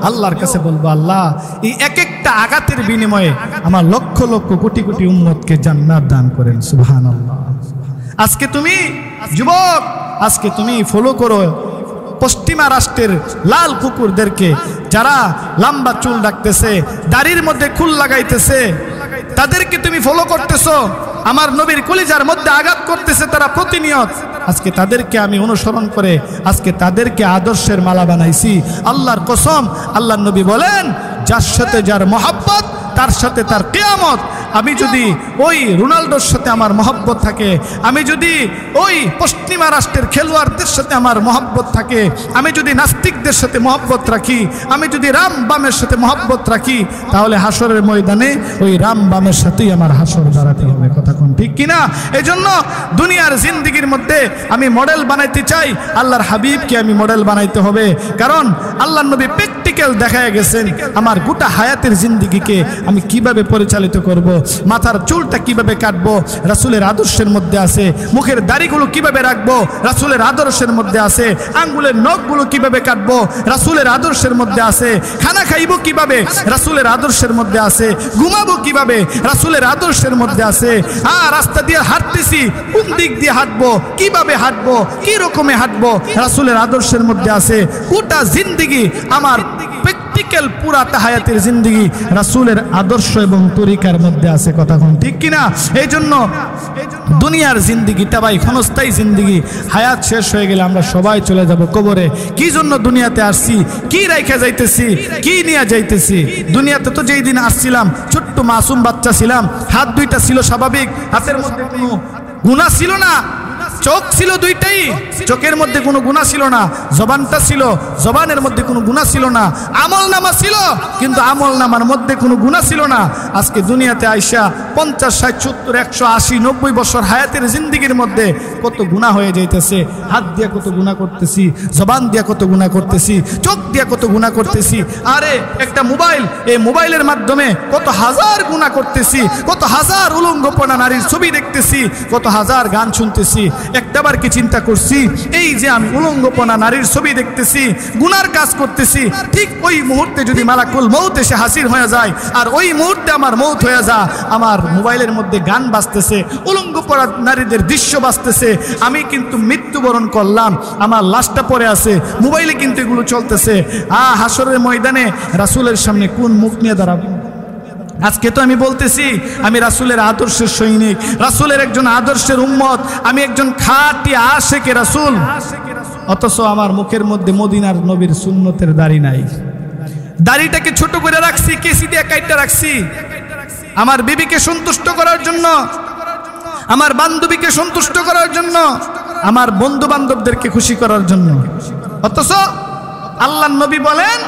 আল্লাহর কাছে বলবো, আল্লাহ এই এক একটা আঘাতের বিনিময়ে আমার লক্ষ লক্ষ কোটি কোটি উম্মতকে জান্নাত দান করেন। সুবহানাল্লাহ। আজকে তুমি যুবক, আজকে তুমি ফলো করো পশ্চিমা রাষ্ট্রের লাল কুকুরদেরকে, যারা লম্বা চুল রাখতেছে, দাড়ির মধ্যে খুল লাগাইতেছে, তাদেরকে তুমি ফলো করতেছো, আমার নবীর কলিজার মধ্যে আঘাত করতেছে তারা প্রতিনিয়ত। আজকে তাদেরকে আমি অনুসরণ করে আজকে তাদেরকে আদর্শের মালা বানাইছি। আল্লাহর কসম, আল্লাহর নবী বলেন, যার সাথে যার মহব্বত তার সাথে তার কিয়ামত। আমি যদি ওই রোনাল্ডোর সাথে আমার মহব্বত থাকে, আমি যদি ওই পশ্চিমা রাষ্ট্রের খেলোয়াড়দের সাথে আমার মহব্বত থাকে, আমি যদি নাস্তিকদের সাথে মহব্বত রাখি, আমি যদি রাম বামের সাথে মহব্বত রাখি, তাহলে হাসরের ময়দানে ওই রাম বামের সাথেই আমার হাসর দাঁড়াতে হবে। কথা কোন ঠিক কিনা? এই জন্য দুনিয়ার জিন্দিগির মধ্যে আমি মডেল বানাইতে চাই, আল্লাহর হাবিবকে আমি মডেল বানাইতে হবে। কারণ আল্লাহর নবী প্র্যাকটিক্যাল দেখায় গেছেন আমার গোটা হায়াতের জিন্দিগিকে আমি কিভাবে পরিচালিত করব, মাথার চুলটা কিভাবে কাটবো রাসূলের আদর্শের মধ্যে আছে, মুখের দাড়িগুলো কিভাবে রাখবো রাসূলের আদর্শের মধ্যে আছে, আঙ্গুলের নখগুলো কিভাবে কাটবো রাসূলের আদর্শের মধ্যে আছে, খানা খাইবো কিভাবে রাসূলের আদর্শের মধ্যে আছে, ঘুমাবো কিভাবে রাসূলের আদর্শের মধ্যে আছে। রাস্তা দিয়ে হাঁটতেছি, কোন দিক দিয়ে হাঁটবো, কিভাবে হাঁটবো, কি রকমে হাঁটবো রাসূলের আদর্শের মধ্যে আছে। গোটা জিন্দেগি আমার প্র্যাকটিক্যাল পুরাটা হায়াতের জিন্দেগি রাসূলের আদর্শ এবং তরিকার মধ্যে আছে। কথা কোন ঠিক কিনা? এই জন্য দুনিয়ার জিন্দেগিটা ভাই ক্ষণস্থায়ী জিন্দেগি, হায়াত শেষ হয়ে গেলে আমরা সবাই চলে যাব কবরে। কি জন্য দুনিয়াতে আসছি, কি রাইখা যাইতেছি, কি নিয়ে যাইতেছি? দুনিয়াতে তো যেই দিন আসছিলাম ছোট্ট মাসুম বাচ্চা ছিলাম, হাত দুইটা ছিল স্বাভাবিক, হাতের মধ্যে কোনো গুনাহ ছিল না, চোখ ছিল দুইটাই, চোখের মধ্যে কোনো গুনাহ ছিল না, জবানটা ছিল, জবানের মধ্যে কোনো গুনাহ ছিল না, আমল নামা ছিল কিন্তু আমল নামার মধ্যে কোনো গুনাহ ছিল না। আজকে দুনিয়াতে আইসা 50, 60, 70, 100, 80, 90 বছর হায়াতের জিন্দেগির মধ্যে কত গুনাহ হয়ে যাইতেছে। হাত দিয়ে কত গুনাহ করতেছি, জবান দিয়ে কত গুনাহ করতেছি, চোখ দিয়ে কত গুনাহ করতেছি। আরে একটা মোবাইল, এই মোবাইলের মাধ্যমে কত হাজার গুনাহ করতেছি, কত হাজার উলঙ্গপনা নারীর ছবি দেখতেছি, কত হাজার গান শুনতেছি। একটাবার কি চিন্তা করছি এই যে আমি উলঙ্গপনা নারীর ছবি দেখতেছি, গুনার কাজ করতেছি, ঠিক ওই মুহূর্তে যদি মালাকুল মউত এসে হাজির হয়ে যায় আর ওই মুহূর্তে আমার মউত হয়ে যায়, আমার মোবাইলের মধ্যে গান বাজতেছে, উলঙ্গপনা নারীদের দৃশ্য বাজতেছে, আমি কিন্তু মৃত্যুবরণ করলাম, আমার লাশটা পড়ে আছে, মোবাইলে কিন্তু এগুলো চলতেছে। হাসরের ময়দানে রাসূলের সামনে কোন মুখ নিয়ে দাঁড়াবো? আজকে তো আমি বলতেছি আমি রাসূলের আদর্শের সৈনিক, রাসূলের একজন আদর্শের উম্মত, আমি একজন খাঁটি আশিকে রাসূল, অথচ আমার মুখের মধ্যে মদিনার নবীর সুন্নতের দাড়ি নাই। দাড়িটাকে ছোট করে রাখছি, কেসি দিয়ে কাইটা রাখছি আমার বিবিকে সন্তুষ্ট করার জন্য, আমার বান্ধবীকে সন্তুষ্ট করার জন্য, আমার বন্ধু বান্ধবদেরকে খুশি করার জন্য। অথচ আল্লাহর নবী বলেন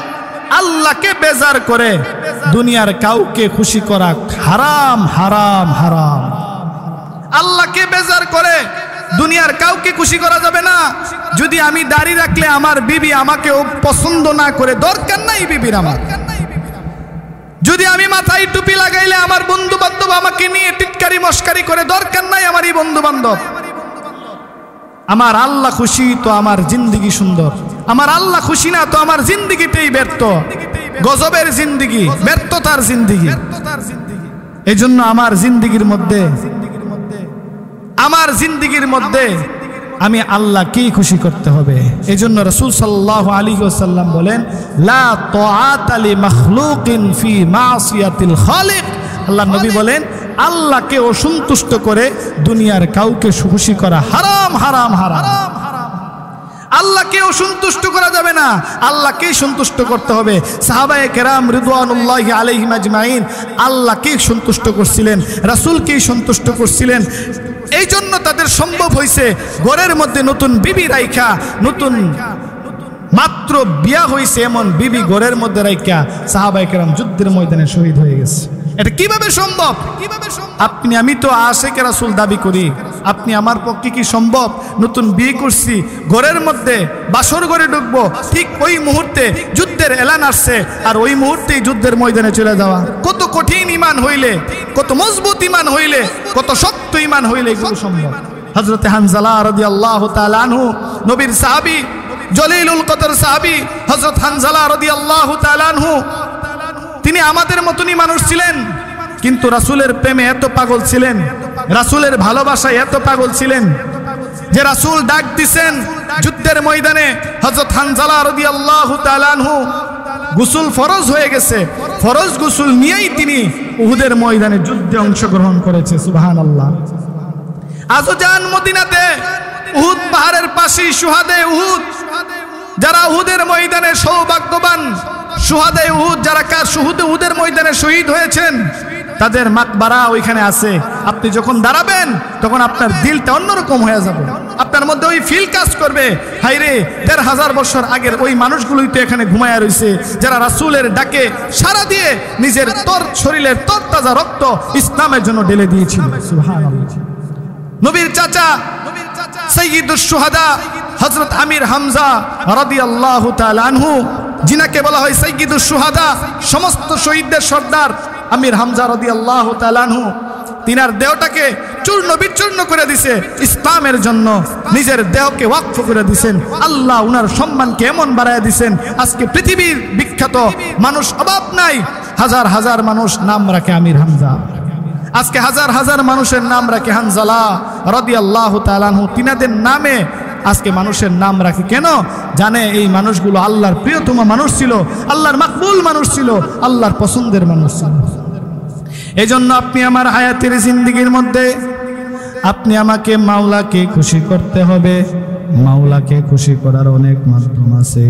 আল্লাহকে বেজার করে দুনিয়ার কাউকে খুশি করা হারাম, হারাম, হারাম। আল্লাহকে বেজার করে দুনিয়ার কাউকে খুশি করা যাবে না। যদি আমি দাড়ি রাখলে আমার বিবি আমাকে পছন্দ না করে, দরকার নাই বিবির আমার। যদি আমি মাথায় টুপি লাগাইলে আমার বন্ধু বান্ধব আমাকে নিয়ে টিটকারি মস্কারি করে, দরকার নাই আমার এই বন্ধু বান্ধব। আমার আল্লাহ খুশি তো আমার জিন্দিগি সুন্দর, আমার আল্লাহ খুশি না তো আমার জিন্দিগিটাই ব্যর্থ, গজবের জিন্দিগি, ব্যর্থতার জিন্দিগি। এই জন্য আমার জিন্দিগির মধ্যে আমি আল্লাহকেই খুশি করতে হবে। এই জন্য রাসূল সাল্লাল্লাহু আলাইহি ওয়াসাল্লাম বলেন, লা তাআতা লি মাখলুকিন ফি মাসিয়াতিল খালিক। আল্লাহ নবী বলেন, আল্লাহকে অসন্তুষ্ট করে দুনিয়ার কাউকে খুশি করা হারাম, হারাম, হারাম। আল্লাহকে অসন্তুষ্ট করা যাবে না, আল্লাহকেই সন্তুষ্ট করতে হবে। সাহাবায়ে কেরাম রিদওয়ানুল্লাহি আলাইহিম আজমাইন আল্লাহকেই সন্তুষ্ট করছিলেন, রাসূলকেই সন্তুষ্ট করছিলেন। এই জন্য তাদের সম্ভব হয়েছে ঘরের মধ্যে নতুন বিবি রাইখা, নতুন মাত্র বিয়া হয়েছে এমন বিবি ঘরের মধ্যে রাইখা সাহাবায়ে কেরাম যুদ্ধের ময়দানে শহীদ হয়ে গেছে। এটা কিভাবে সম্ভব? আপনি আমি তো আশিকে রাসূল দাবি করি, আপনি আমার পক্ষে কি সম্ভব? নতুন বিয়ে করছি, ঘরের মধ্যে বাসর ঘরে ঢুকবো, ঠিক ওই মুহূর্তে যুদ্ধের এলান আসছে, আর ওই মুহূর্তেই যুদ্ধের ময়দানে চলে যাওয়া। কত কঠিন ঈমান হইলে, কত মজবুত ঈমান হইলে, কত শক্ত ঈমান হইলে এগুলো সম্ভব। হযরতে হানজালা রাদিয়াল্লাহু তাআলা আনহু, নবীর সাহাবী, জলিলুল কদর সাহাবী হযরত হানজালা রাদিয়াল্লাহু তাআলা আনহু, তিনি আমাদের মতনই মানুষ ছিলেন, কিন্তু রাসূলের প্রেমে এত পাগল ছিলেন, রাসূলের ভালোবাসায় এত পাগল ছিলেন যে রাসূল ডাক দিছেন যুদ্ধের ময়দানে। হযরত হানজালা রাদিয়াল্লাহু তাআলা আনহু গোসল ফরজ হয়ে গেছে, ফরজ গোসল নিয়েই তিনি উহুদের ময়দানে যুদ্ধে অংশগ্রহণ করেছে। সুবহানাল্লাহ। আজও যান মদিনাতে, উহুদ পাহাড়ের পাশে শুহাদে উহুদ, যারা উহুদের ময়দানে সৌভাগ্যবান, শুহাদে উহুদ যারা উহুদের ময়দানে শহীদ হয়েছেন, তাদের মাকবারা ওইখানে আছে। আপনি যখন দাঁড়াবেন তখন আপনার দিলটা অন্যরকম হয়ে যাবে, আপনার মধ্যে ওই ফিল কাজ করবে, হাইরে ১৫০০ বছর আগের ওই মানুষগুলোই তো এখানে ঘুমায়া রয়েছে, যারা রাসূলের ডাকে সাড়া দিয়ে নিজের শরীরের তরতাজা রক্ত ইসলামের জন্য ঢেলে দিয়েছিল। সুবহানাল্লাহ। নবীর চাচা সাইয়্যিদুশ শুহাদা হযরত আমির হামজা রাদিয়াল্লাহু তাআলা আনহু, যিনাকে বলা হয় সাইয়্যিদুশ শুহাদা, সমস্ত শহীদদের সর্দার আমির হামজা রাদিয়াল্লাহু তাআলা আনহু, তিনার দেহটাকে চূর্ণ বিচূর্ণ করে দিছে ইসলামের জন্য, নিজের দেহকে ওয়াকফ করে দিছেন। আল্লাহ উনার সম্মানকে এমন বাড়ায় দিছেন, আজকে পৃথিবীর বিখ্যাত মানুষ অভাব নাই, হাজার হাজার মানুষ নাম রাখে আমির হামজা, আজকে হাজার হাজার মানুষের নাম রাখে হানজালা রাদিয়াল্লাহু তাআলা আনহু। তিনাদের নামে আজকে মানুষের নাম রাখে কেন? জানে এই মানুষগুলো আল্লাহর প্রিয়তম মানুষ ছিল, আল্লাহর মাকবুল মানুষ ছিল, আল্লাহর পছন্দের মানুষ ছিল। এই জন্য আপনি আমার হায়াতের জিন্দেগির মধ্যে আপনি আমাকে মাওলাকে খুশি করতে হবে। মাওলাকে খুশি করার অনেক মাধ্যম আছে।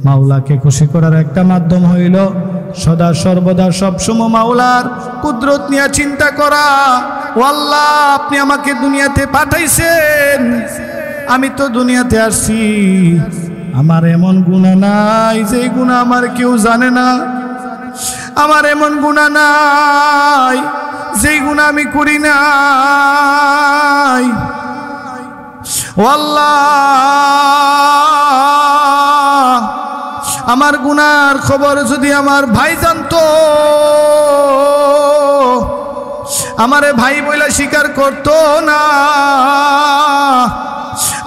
মাওলাকে খুশি করার একটা মাধ্যম হইল সদা সর্বদা সবসময় মাওলার কুদরত নিয়ে চিন্তা করা। ও আল্লাহ, আপনি আমাকে দুনিয়াতে পাঠাইছেন, আমি তো দুনিয়াতে আসছি, আমার এমন গুনাহ নাই যে গুনাহ আমার কেউ জানে না, আমার এমন গুনাহ নাই যেই গুনাহ আমি করি নাই। ও আল্লাহ, আমার গুনার খবর যদি আমার ভাই জানতো, আমারে ভাই বইলা স্বীকার করতো না।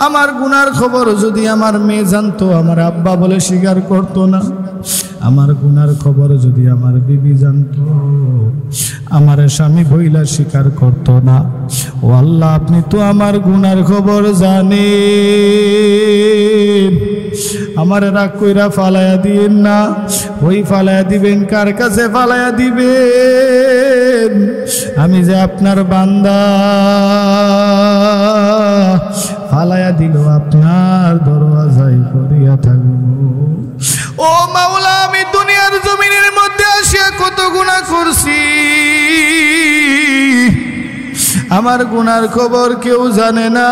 আমার গুনার খবর যদি আমার মেয়ে জানতো, আমার আব্বা বলে স্বীকার করতো না। আমার গুনার খবর যদি আমার বিবি জানতো, আমার স্বামী বইলা স্বীকার করতো না। ও আল্লাহ, আপনি তো আমার গুনার খবর জানেন, আমার রাগ কইরা ফালায়া দিবেন না। ওই ফালায়া দিবেন কার কাছে ফালায়া দিবেন? আমি যে আপনার বান্দা, ফালায়া দিল আপনার দরওয়াজায় পড়িয়া থাকবো। ও মাওলা, আমি দুনিয়ার জমিনের মধ্যে আসিয়া কত গুনাহ করছি, আমার গুনার খবর কেউ জানে না।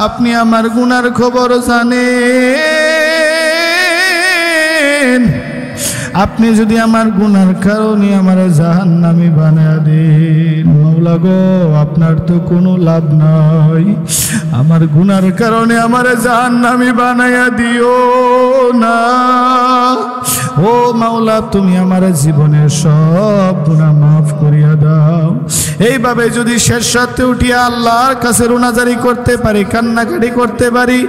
আপনি আমার গুনার খবর জানেন, আপনি যদি আমার গুনার কারণে আমার জাহান্নামী বানায়া দেন, মাওলা গো আপনার তো কোনো লাভ নাই, আমার গুনার কারণে আমার জাহান্নামী বানায়া দিও না। ও মাওলা তুমি আমার জীবনের সব গুনাহ মাফ করিয়া দাও। এইভাবে যদি শেষ রাতে উঠিয়া আল্লাহর কাছে রুনাজারি করতে পারি, কান্নাকাটি করতে পারি,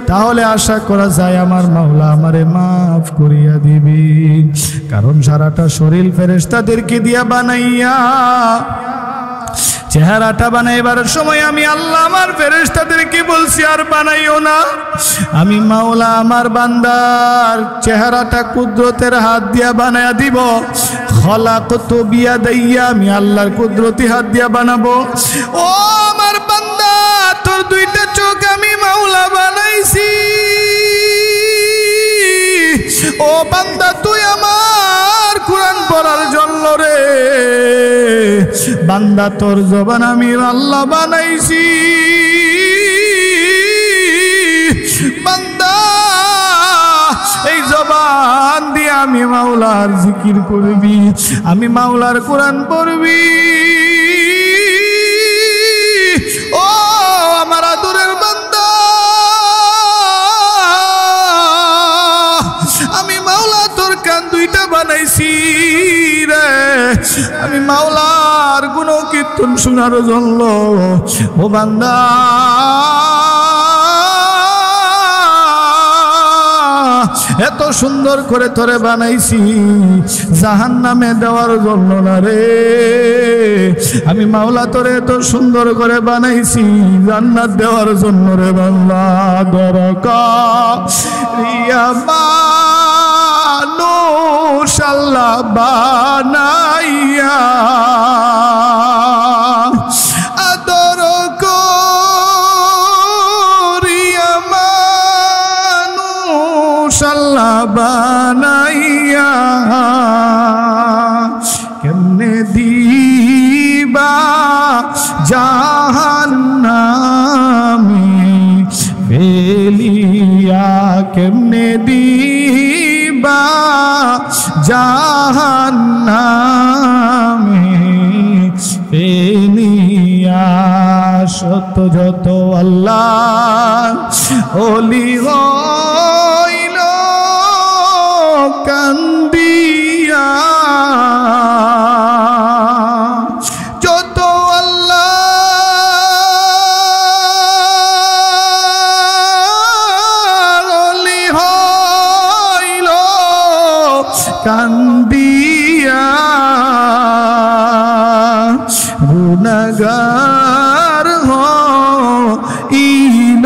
তাহলে আশা করা যায় আমার মাওলা আমারে মাফ করিয়া দিবি। কারণ সারাটা শরীর ফেরেশতাদেরকে দিয়া বানাইয়া চেহারাটা বানাইবার সময় আমি আল্লাহ আমার ফেরেশতাদেরকে বলছি আর বানাইও না, আমি মাওলা আমার বান্দার চেহারাটা কুদরতের হাত দিয়া বানায়া দিব। খলাকতু বিয়াদাইয়া, আমি আল্লাহর কুদরতি হাত দিয়া বানাবো। ও আমার বান্দা তোর দুইটা চোখ আমি মাওলা বানাইছি। ও বান্দা তুই আমার কোরআন পড়ার জন্য রে, বান্দা তোর জবান আমি আল্লাহ বানাইছি। বান্দা এই জবান দিয়ে আমি মাওলার জিকির করবি, আমি মাওলার কোরআন পড়বি। ও আমার আদরের বান্দা, আমি মাওলা তোর কান দুইটা বানাইছি রে, আমি মাওলার গুণকীর্তন শোনার জন্য। ও বান্দা এত সুন্দর করে তোরে বানাইছি জাহান্নামে দেওয়ার জন্য না রে, আমি মাওলা তোরে এত সুন্দর করে বানাইছি জান্নাত দেওয়ার জন্য রে। বান্দা দরকার মানুষ আল্লাহ বানাইয়া আদর করিয়া, মানুষ আল্লাহ বানাইয়া কেমনে দিবা জাহান্নামে ফেলিয়া, কেমনে দিবা জাহান্নামে ফেলিয়া। শত যত আল্লাহ ওলি হইল কান্দিয়া, যত আল্লাহ ওলি হইল কান্দিয়া, গুনাহগার হইল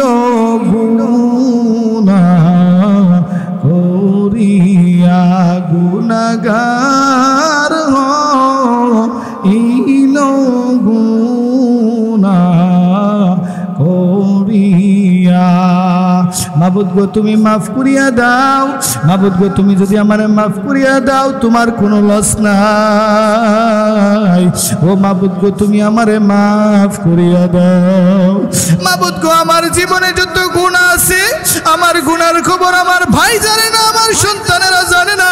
গুনাহ করিয়া, গুনাহগার হইল গুনাহ করিয়া। মাবুদ গো তুমি মাফ করিয়া দাও, মাবুদ গো তুমি যদি আমারে মাফ করিয়া দাও তোমার কোনো লস নাই। ও মাবুদ গো তুমি আমারে মাফ করিয়া দাও। মাবুদ গো আমার জীবনে যত গুনাহ আছে, আমার গুনার খবর আমার ভাই জানে না, আমার সন্তানেরা জানে না,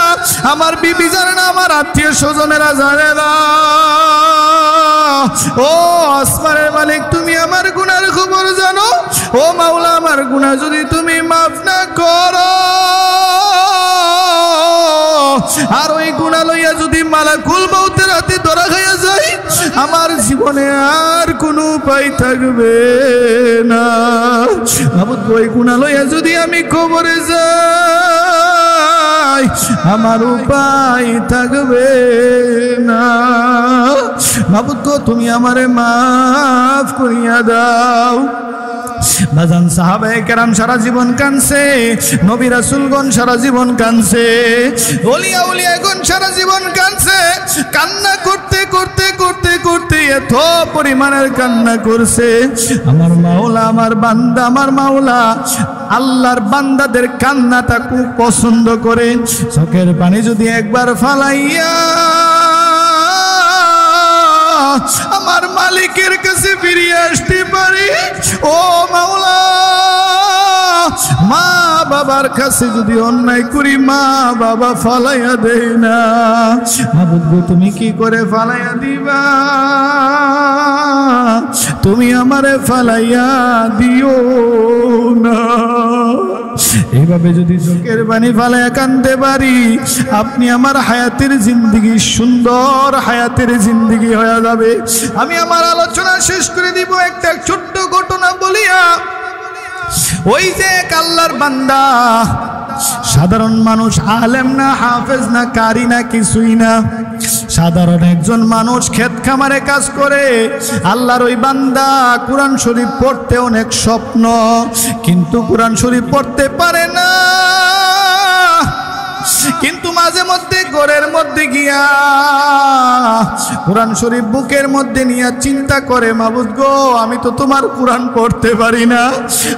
আমার বিবি জানে না, আমার আত্মীয় স্বজনেরা জানে না। ও আসমানের মালিক তুমি আমার গুনার খবর জানো। ও মাওলা আমার গুনাহ যদি তুমি মাফ না করো, আর ওই গুনাহ লইয়া যদি মালাকুল মউতের হাতে ধরা খাইয়া যায়, আমার জীবনে আর কোনো উপায় থাকবে না। মাবুদ ওই গুনাহ লইয়া যদি আমি কবরে যাই, আমার উপায় থাকবে না। মাবুদ গো তুমি আমারে মাফ করিয়া দাও। বাজান সাহাবায়ে কেরাম সারা জীবন কানছে, নবী রাসূলগণ সারা জীবন কানছে, ওলিয়া উলিয়াগণ সারা জীবন কানছে। কান্না করতে করতে করতে করতে এত পরিমাণের কান্না করছে। আমার মাওলা আমার বান্দা, আমার মাওলা আল্লাহর বান্দাদের কান্নাটা খুব পছন্দ করে। চোখের পানি যদি একবার ফালাইয়া আমার মালিকের কাছে ফিরে আসতে পারি, ও মাওলা মাফ বাবার কাছে যদি অন্যায় করি মা বাবা ফালাইয়া দেয় না। মাবুদ গো তুমি কি করে ফালাইয়া দিবা? তুমি আমারে ফালাইয়া দিও না। এইভাবে যদি চোখের পানি ফালাইয়া কাঁদতে পারি, আপনি আমার হায়াতের জিন্দেগি সুন্দর হায়াতের জিন্দেগি হয়ে যাবে। আমি আমার আলোচনা শেষ করে দিব একটা ছোট্ট ঘটনা বলিয়া। ওই যে এক আল্লাহর বান্দা, সাধারণ মানুষ, আলেম না, হাফেজ না, কারি না, কিছুই না, সাধারণ একজন মানুষ, ক্ষেত খামারে কাজ করে। আল্লাহর ওই বান্দা কোরআন শরীফ পড়তে অনেক স্বপ্ন, কিন্তু কোরআন শরীফ পড়তে পারে না। কিন্তু মাঝে মধ্যে ঘরের মধ্যে গিয়া কোরআন শরীফ বুকের মধ্যে নিয়ে চিন্তা করে, মাবুদ গো আমি তো তোমার কোরআন পড়তে পারি না,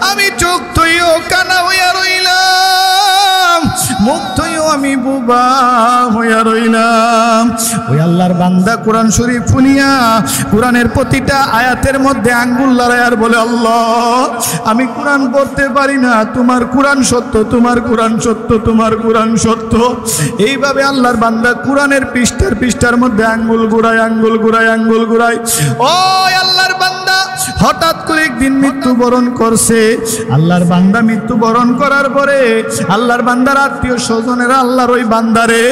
আমি চোখ থইও কানা হইয়া রইলাম, মুখ থইও আমি বুবা হইয়া রইলাম। ওই আল্লাহর বান্দা কোরআন শরীফ ফুলিয়া কোরআনের প্রতিটা আয়াতের মধ্যে আঙ্গুল লড়াই আর বলে, আল্লাহ আমি কোরআন পড়তে পারি না, তোমার কোরআন সত্য, তোমার কোরআন সত্য, তোমার কোরআন সত্য। এইভাবে আল্লাহর বান্দা কোরআনের পৃষ্ঠার মধ্যে আঙ্গুল ঘুরায়, আঙ্গুল ঘুরায়, আঙ্গুল ঘুরায়। ওই আল্লাহর বান্দা হঠাৎ করে একদিন মৃত্যুবরণ করছে। আল্লাহর বান্দা মৃত্যুবরণ করার পরে আল্লাহর বান্দার আত্মীয় স্বজনেরা আল্লাহর ওই বান্দারে,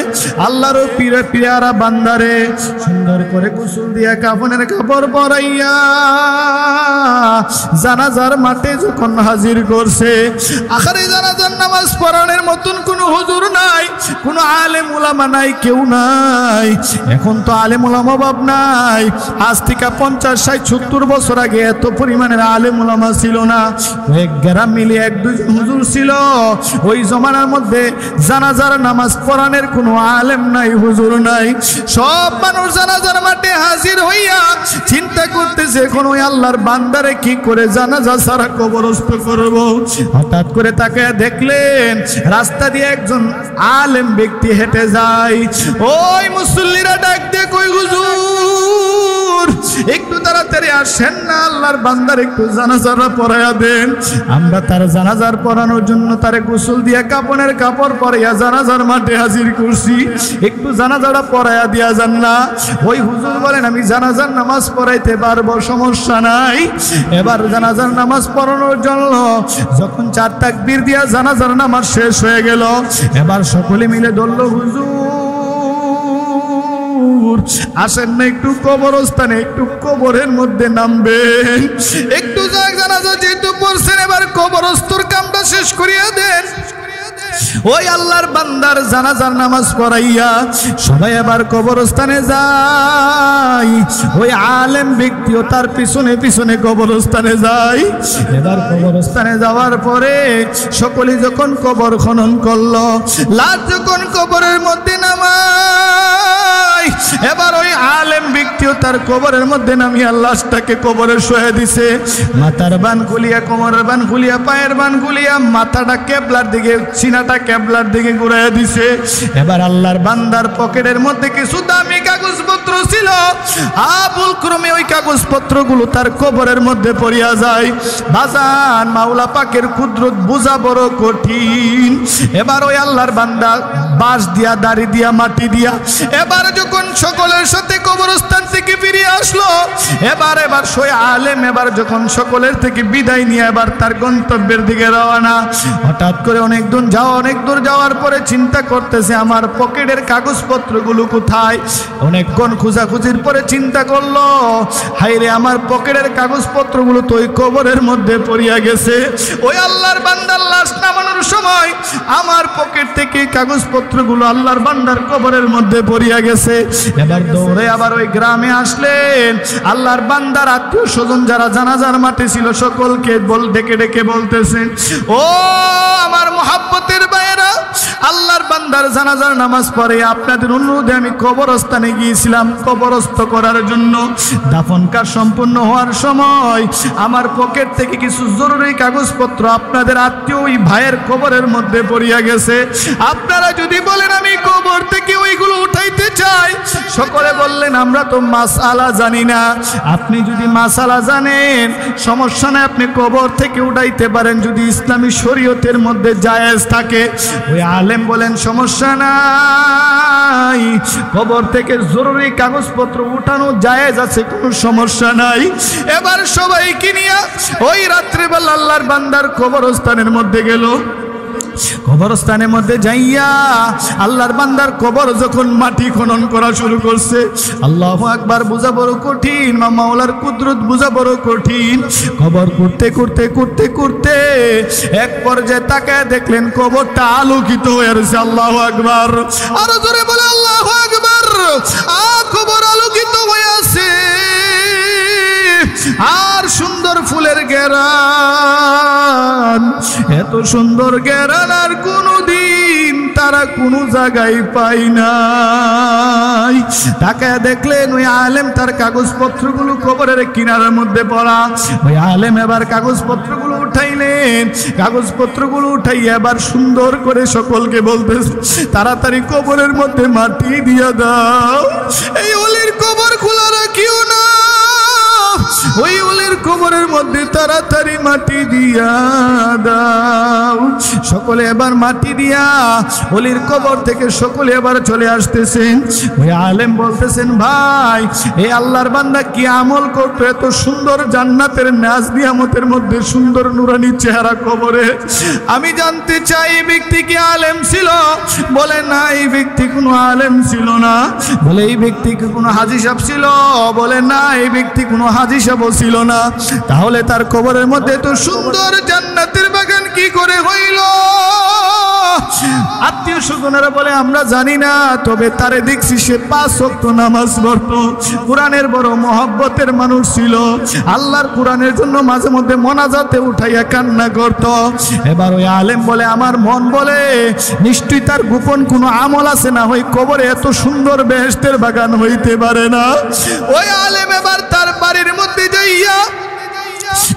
আল্লাহর ওই পিয়ারা বান্দারে সুন্দর করে গোসল দিয়া কাফনের কাপড় পরাইয়া জানাজার মাঠে যখন হাজির করছে, আখেরি জানাজার নামাজ পড়ানোর মতন কোনো হুজুর নাই, কোনো আলেম উলামা নাই, কেউ নাই। এখন তো আলেম উলামা অভাব নাই। আজ থেকে 50, 60, 70 বছর আগে এত পরিমাণের আলেম উলামা ছিল না। এক গ্রাম মিলে 1-2 হুজুর ছিল। ওই জমানার মধ্যে জানাজার নামাজ পড়ানোর কোনো আলেম নাই, হুজুর নাই। সব মানুষ জানাজার মাঠে হাজির হইয়া চিন্তা করতেছে, এখন ওই আল্লাহর বান্দারে কি করে জানাজা ছাড়া কবরস্থ করব। হঠাৎ করে তাকে দেখলেন রাস্তা দিয়ে একজন আলেম ব্যক্তি হেঁটে যায়। ওই মুসল্লিরা ডাক দিয়ে কই, হুজুর একটু তাড়াতাড়ি আসেন না, আল্লাহর বান্দার একটু জানাজারা পরাইয়া দেন। আমরা তার জানাজার পরানোর জন্য তারে গোসল দিয়া কাপনের কাপড় পরাইয়া জানাজার মাঠে হাজির করছি, একটু জানাজারা পরাইয়া দিয়া যান না। ওই হুজুর বলেন, আমি জানাজার নামাজ পড়াইতে পারবো, সমস্যা নাই। এবার জানাজার নামাজ পড়ানোর জন্য যখন 4 তাকবীর দিয়া জানাজার নামাজ শেষ হয়ে গেল, এবার সকলে মিলে ধরল, হুজুর আসেন না একটু কবরস্থানে, একটু কবরের মধ্যে নামবেন, একটু জানাজা যেহেতু পড়ছেন এবার কবরস্থর কামটা শেষ করিয়া দেন। ওই আল্লাহর বান্দার জানাজার নামাজ পড়াইয়া সবাই এবার কবরস্থানে যায়। ওই আলেম ব্যক্তিও তার পিছনে পিছনে কবরস্থানে যায়। এবার কবরস্থানে যাওয়ার পরে সকলে যখন কবর খনন করলো, লাশ যখন কবরের মধ্যে নামায়, এবার ওই আলেম ব্যক্তিও তার কবরের মধ্যে নামিয়ে লাশটাকে কবরে শুয়ে দিছে। মাথার বান খুলিয়া, কোমরের বান খুলিয়া, পায়ের বান খুলিয়া, মাথাটা কেবলার দিকে, সিনাটা কেবলার দিকে ঘুরাইয়া দিছে। এবার আল্লাহর বান্দার পকেটের মধ্যে কিছু দামি কাগজপত্র ছিল, আবুল ক্রমে ওই কাগজপত্রগুলো তার কবরের মধ্যে পড়িয়া যায়। বাজান মাওলা পাকের কুদরত বোঝা বড় কঠিন। এবার ওই আল্লাহর বান্দা বাঁশ দিয়া, দাড়ি দিয়া, মাটি দিয়া এবার যখন সকলের সাথে কবরস্থান থেকে ফিরিয়ে আসলো, এবার সই আলেম এবার যখন সকলের থেকে বিদায় নিয়ে এবার তার গন্তব্যের দিকে রওনা। হঠাৎ করে অনেক দূর যাওয়ার পরে চিন্তা করতেছে, আমার পকেটের কাগজপত্রগুলো কোথায়? অনেকক্ষণ খোঁজাখুঁজির পরে চিন্তা করলো, হায়রে আমার পকেটের কাগজপত্রগুলো তো ওই কবরের মধ্যে পড়িয়া গেছে। ওই আল্লাহর বান্দার লাশ নামানোর সময় আমার পকেট থেকে কাগজপত্রগুলো আল্লাহর বান্দার কবরের মধ্যে পড়িয়া গেছে। এবার দৌড়ে আবার ওই গ্রামে আসলেন। আল্লাহর বান্দার আত্মীয় স্বজন যারা জানাজার মাঠে ছিল সকলকে ডেকে ডেকে বলতেছেন, ও আমার মুহাব্বতের ভাইয়েরা, আল্লাহর বান্দা বান্দার জানাজার নামাজ পড়ে আপনাদের অনুরোধে আমি কবরস্থানে গিয়েছিলাম কবরস্থ করার জন্য। দাফন কাজ সম্পূর্ণ হওয়ার সময় আমার পকেট থেকে কিছু জরুরি কাগজপত্র আপনাদের আত্মীয় ওই ভাইয়ের কবরের মধ্যে পড়িয়া গেছে। আপনারা যদি বলেন আমি কবর থেকে ওইগুলো উঠাইতে চাই, সকলে বললেন আমরা তো মাসআলা জানি না। আপনি যদি মাসআলা জানেন সমস্যা নাই, আপনি কবর থেকে উঠাইতে পারেন যদি ইসলামী শরীয়তের মধ্যে জায়েজ থাকে। ওই আলেম বলেন সমস্যা নাই, কবর থেকে জরুরি কাগজপত্র উঠানো জায়েজ আছে, কোনো সমস্যা নাই। এবার সবাইকে নিয়ে ওই রাত্রিবেলা আল্লাহর বান্দার কবরস্থানের মধ্যে গেল। কবরস্থানের মধ্যে যাইয়া আল্লাহর বান্দার কবর যখন মাটি খনন করা শুরু করছে, আল্লাহু আকবার বোঝা বড় কঠিন, মাওলার কুদরত বোঝা বড় কঠিন। কবর করতে করতে করতে করতে এক পর্যায়ে তাকায় দেখলেন কবরটা আলোকিত হয়ে রয়েছে। আল্লাহু আকবার, আরো জোরে বলে আল্লাহু আকবার। কবর আলোকিত হয়ে আছে আর সুন্দর ফুলের ঘেরান, এত সুন্দর ঘেরান আর কোনদিন তারা কোনো জায়গায় পাই নাই। তাকায় দেখলেন ওই আলেম তার কাগজপত্রগুলো কবরের কিনারের মধ্যে পড়া। ওই আলেম এবার কাগজপত্রগুলো উঠাইলেন, কাগজপত্রগুলো উঠাইয়া এবার সুন্দর করে সকলকে বলতেছে তাড়াতাড়ি কবরের মধ্যে মাটি দিয়া দাও, এই ওলির কবর খোলা রাখিও না, ওই ওলির কবরের মধ্যে তাড়াতাড়ি মাটি দিয়া দাও। সকলে এবার মাটি দিয়া ওলির কবর থেকে সকলে এবার চলে আসতেছেন। ওই আলেম বলতেছেন ভাই এই আল্লাহর বান্দা কি আমল করতো, এত সুন্দর জান্নাতের নাজ নিয়ামতের মধ্যে সুন্দর নুরানি চেহারা কবরে। আমি জানতে চাই এই ব্যক্তি কি আলেম ছিল? বলে না, এই ব্যক্তি কোনো আলেম ছিল না। বলে এই ব্যক্তি কি কোনো হাজী সাহেব ছিল? বলে না, এই ব্যক্তি কোনো হাজী সাহেব ছিল না। তাহলে তার কবরের মধ্যে তো সুন্দর জান্নাতের বাগান কি করে হইল? আত্মীয় স্বজনেরা বলে আমরা জানি না, তবে তারে দেখছি সে 5 ওয়াক্ত নামাজ পড়তো, কোরআনের বড় মহব্বতের মানুষ ছিল, আল্লাহর কোরআনের জন্য মাঝে মধ্যে মোনাজাতে উঠাইয়া কান্না করত। এবার ওই আলেম বলে আমার মন বলে নিশ্চয়ই তার গোপন কোনো আমল আছে, না হয় কবরে এত সুন্দর বেহেশতের বাগান হইতে পারে না। ওই আলেম এবার তার বাড়ির মধ্যে যাইয়া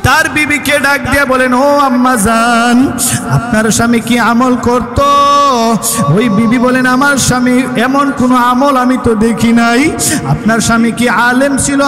তার বিবিকে ডাক দিয়ে বলেন ও আম্মা জান, আপনার স্বামী কি আমল করত? ওই বিবি বলেন আমার স্বামী এমন কোনো আমল আমি তো দেখি নাই। আপনার স্বামী কি আলেম ছিল?